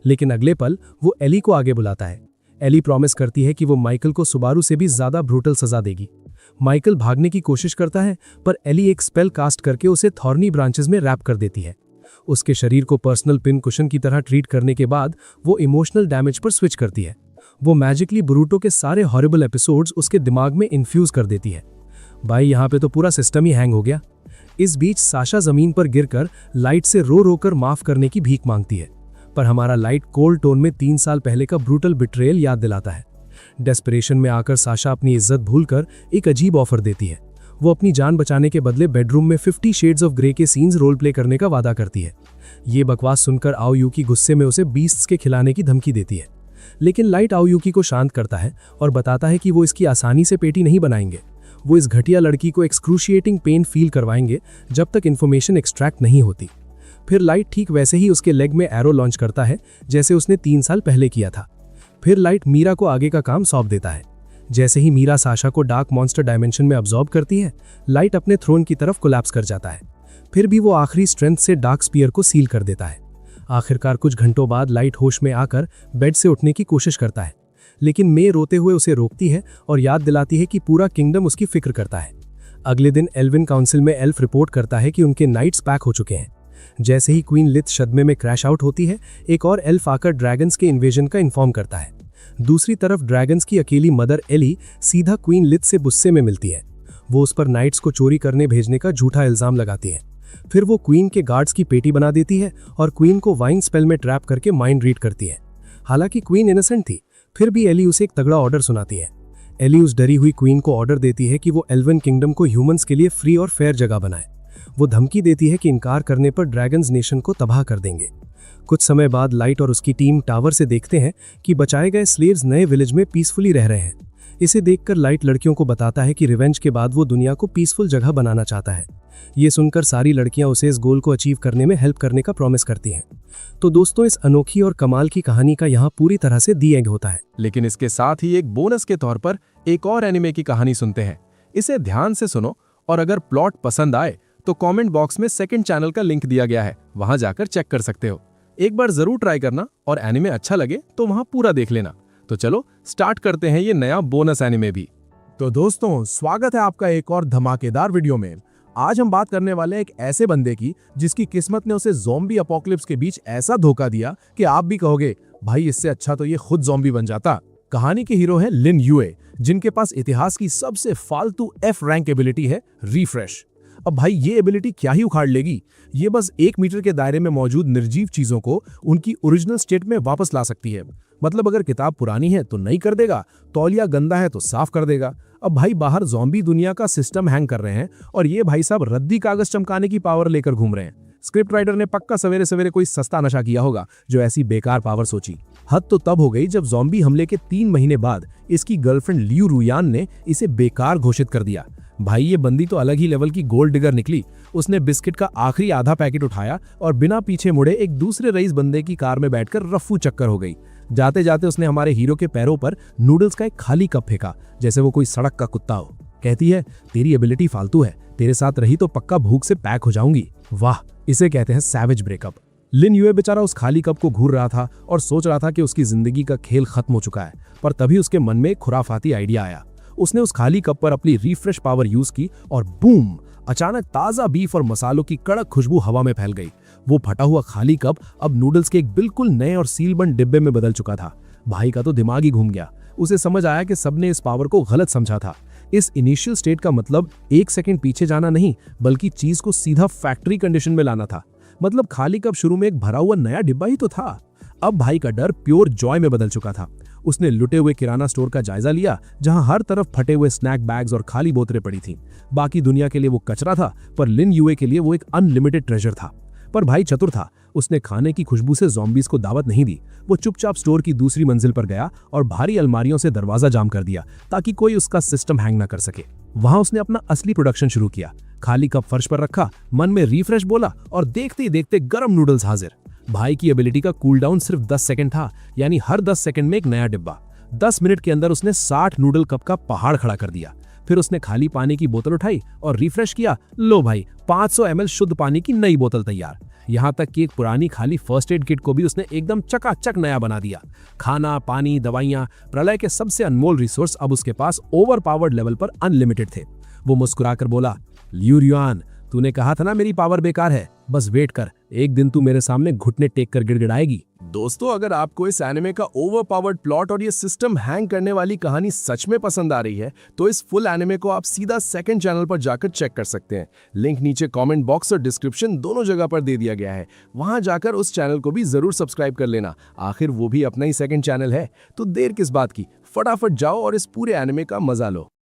लेकिन अगले पल वो एली को आगे बुलाता है। एली प्रॉमिस करती है कि वो माइकल को सुबारू से भी ज्यादा ब्रूटल सजा देगी। माइकल भागने की कोशिश करता है, पर एली एक स्पेल कास्ट करके उसे थॉर्नी ब्रांचेस में रैप कर देती है। उसके शरीर को पर्सनल पिन कुशन की तरह ट्रीट करने के बाद वो इमोशनल डैमेज पर स्विच करती है। वो मैजिकली ब्रूटो के सारे हॉरिबल एपिसोड्स उसके दिमाग में इन्फ्यूज कर देती है। भाई यहाँ पे तो पूरा सिस्टम ही हैंग हो गया। इस बीच साशा जमीन पर गिरकर लाइट से रो रो कर माफ करने की भीख मांगती है, पर हमारा लाइट कोल्ड टोन में 3 साल पहले का ब्रूटल बिट्रेयल याद दिलाता है। डेस्परेशन में आकर साशा अपनी इज्जत भूलकर एक अजीब ऑफर देती है। वो अपनी जान बचाने के बदले बेडरूम में 50 शेड्स ऑफ ग्रे के सीन्स रोल प्ले करने का वादा करती है। ये बकवास सुनकर आओयूकी गुस्से में उसे बीस्ट्स के खिलाने की धमकी देती है, लेकिन लाइट आओयूकी को शांत करता है और बताता है कि वो इसकी आसानी से पेटी नहीं बनाएंगे। वो इस घटिया लड़की को एक्सक्रूशिएटिंग पेन फील करवाएंगे जब तक इन्फॉर्मेशन एक्सट्रैक्ट नहीं होती। फिर लाइट ठीक वैसे ही उसके लेग में एरो लॉन्च करता है जैसे उसने 3 साल पहले किया था। फिर लाइट मीरा को आगे का काम सौंप देता है। जैसे ही मीरा साशा को डार्क मॉन्स्टर डायमेंशन में अब्सॉर्ब करती है, लाइट अपने थ्रोन की तरफ कोलैप्स कर जाता है। फिर भी वो आखिरी स्ट्रेंथ से डार्क स्पीयर को सील कर देता है। आखिरकार कुछ घंटों बाद लाइट होश में आकर बेड से उठने की कोशिश करता है, लेकिन मे रोते हुए उसे रोकती है और याद दिलाती है कि पूरा किंगडम उसकी फिक्र करता है। अगले दिन एल्विन काउंसिल में एल्फ रिपोर्ट करता है कि उनके नाइट्स पैक हो चुके हैं। जैसे ही क्वीन लिथ सदमे में क्रैश आउट होती है, एक और एल्फ आकर ड्रैगन्स के इन्वेजन का इन्फॉर्म करता है। दूसरी तरफ ड्रैगन्स की अकेली मदर एली सीधा क्वीन लिथ से गुस्से में मिलती है। वो उस पर नाइट्स को चोरी करने भेजने का झूठा इल्जाम लगाती है। फिर वो क्वीन के गार्ड्स की पेटी बना देती है और क्वीन को वाइन स्पेल में ट्रैप करके माइंड रीड करती है। हालांकि क्वीन इनोसेंट थी, फिर भी एली उसे एक तगड़ा ऑर्डर सुनाती है। एली उस डरी हुई क्वीन को ऑर्डर देती है कि वो एल्वन किंगडम को ह्यूमंस के लिए फ्री और फेयर जगह बनाए। वो धमकी देती है कि इनकार करने पर ड्रैगन्स नेशन को तबाह कर देंगे। कुछ समय बाद लाइट और उसकी टीम टावर से देखते हैं कि बचाए गए स्लेव्स नए विलेज में पीसफुली रह रहे हैं। इसे देखकर लाइट लड़कियों को बताता है कि रिवेंज के बाद वो दुनिया को पीसफुल जगह बनाना चाहता है। ये सुनकर सारी लड़कियां उसे इस गोल को अचीव करने में हेल्प करने का प्रॉमिस करती हैं। तो दोस्तों, इस अनोखी और कमाल की कहानी का यहाँ पूरी तरह से दी एंड होता है। लेकिन इसके साथ ही एक बोनस के तौर पर एक और एनिमे की कहानी सुनते हैं। इसे ध्यान से सुनो और अगर प्लॉट पसंद आए तो कमेंट बॉक्स में सेकंड चैनल का लिंक दिया गया है, वहां जाकर चेक कर सकते हो। एक बार जरूर ट्राई करना और एनिमे अच्छा लगे तो वहां पूरा देख लेना। तो चलो स्टार्ट करते हैं ये नया बोनस एनिमे भी। तो दोस्तों, स्वागत है आपका एक और धमाकेदार वीडियो में। आज हम बात करने वाले हैं एक ऐसे बंदे की जिसकी किस्मत ने उसे ज़ॉम्बी अपॉकलिप्स के बीच ऐसा धोखा दिया कि आप भी कहोगे भाई इससे अच्छा तो ये खुद ज़ॉम्बी बन जाता। कहानी के हीरो हैं लिन यूए, जिनके पास इतिहास की सबसे फालतू F रैंक एबिलिटी है रिफ्रेश। अब भाई ये एबिलिटी क्या ही उखाड़ लेगी, ये बस 1 मीटर के दायरे में मौजूद निर्जीव चीजों को उनकी ओरिजिनल स्टेट में वापस ला सकती है। मतलब अगर किताब पुरानी है तो नई कर देगा, तौलिया गंदा है तो साफ कर देगा। अब भाई बाहर ज़ॉम्बी दुनिया का सिस्टम हैंग कर रहे हैं और ये भाई साहब रद्दी कागज चमकाने की पावर लेकर घूम रहे हैं। स्क्रिप्ट राइटर ने पक्का सवेरे सवेरे कोई सस्ता नशा किया होगा जो ऐसी बेकार पावर सोची। हद तो तब हो गई जब ज़ॉम्बी हमले के 3 महीने बाद इसकी गर्लफ्रेंड लियू रुयान ने इसे बेकार घोषित कर दिया। भाई ये बंदी तो अलग ही लेवल की गोल्ड डिगर निकली। उसने बिस्किट का आखिरी आधा पैकेट उठाया और बिना पीछे मुड़े एक दूसरे रईस बंदे की कार में बैठकर रफ्फू चक्कर हो गई। जाते जाते उसने हमारे हीरो के पैरों पर नूडल्स का एक खाली कप फेंका जैसे वो कोई सड़क का कुत्ता हो। कहती है तेरी एबिलिटी फालतू है, तेरे साथ रही तो पक्का भूख से पैक हो जाऊंगी। वाह, इसे कहते हैं सैवेज ब्रेकअप। लिन यूए बेचारा उस खाली कप को घूर रहा था और सोच रहा था कि उसकी जिंदगी का खेल खत्म हो चुका है, पर तभी उसके मन में एक खुराफाती आइडिया आया। उसने उस खाली कप पर अपनी रिफ्रेश पावर यूज की और बूम, अचानक ताजा बीफ और मसालों की कड़क खुशबू हवा में फैल गई। वो फटा हुआ खाली कप अब नूडल्स के एक बिल्कुल नए और सीलबंद डिब्बे में बदल चुका था। भाई का तो दिमाग ही घूम गया। उसे समझ आया कि सबने इस पावर को गलत समझा था। इस इनिशियल स्टेट का मतलब 1 सेकंड पीछे जाना नहीं, बल्कि चीज को सीधा फैक्ट्री कंडीशन में लाना था। मतलब खाली कप शुरू में एक भरा हुआ नया डिब्बा ही तो था। अब भाई का डर प्योर जॉय में बदल चुका था। उसने लुटे हुए किराना स्टोर का जायजा लिया, जहां हर तरफ फटे हुए स्नैक बैग्स और खाली बोतलें पड़ी थीं। बाकी दुनिया के लिए वो कचरा था, पर लिन यूए के लिए वो एक अनलिमिटेड ट्रेजर था। पर भाई चतुर था, उसने खाने की खुशबू से ज़ॉम्बीज को दावत नहीं दी। वो चुपचाप स्टोर की दूसरी मंजिल पर गया और भारी अलमारियों से दरवाजा जाम कर दिया ताकि कोई उसका सिस्टम हैंग ना कर सके। वहां उसने अपना असली प्रोडक्शन शुरू किया। खाली कप फर्श पर रखा, मन में रिफ्रेश बोला और देखते ही देखते गरम नूडल्स हाजिर। भाई की एबिलिटी का कूल डाउन सिर्फ 10 सेकंड था, यानी हर 10 सेकंड में एक नया डिब्बा। 10 मिनट के अंदर उसने 60 नूडल कप का पहाड़ खड़ा कर दिया। फिर उसने खाली पानी की बोतल उठाई और रिफ्रेश किया। लो भाई, 500 ml शुद्ध पानी की नई बोतल तैयार। यहाँ तक कि एक पुरानी खाली फर्स्ट एड किट को भी उसने एकदम चकाचक नया बना दिया। खाना, पानी, दवाइयाँ, प्रलय के सबसे अनमोल रिसोर्स अब उसके पास ओवर पावर्ड लेवल पर अनलिमिटेड थे। वो मुस्कुराकर बोला, ल्यूरियान, तूने कहा था ना मेरी पावर बेकार है, बस वेट कर, एक दिन तू मेरे सामने घुटने टेक कर गिड़गिड़ाएगी। दोस्तों, अगर आपको इस एनिमे का ओवर पावर्ड प्लॉट और ये सिस्टम हैंग करने वाली कहानी सच में पसंद आ रही है तो इस फुल एनिमे को आप सीधा सेकंड चैनल पर जाकर चेक कर सकते हैं। लिंक नीचे कमेंट बॉक्स और डिस्क्रिप्शन दोनों जगह पर दे दिया गया है। वहां जाकर उस चैनल को भी जरूर सब्सक्राइब कर लेना, आखिर वो भी अपना ही सेकंड चैनल है। तो देर किस बात की, फटाफट जाओ और इस पूरे एनिमे का मजा लो।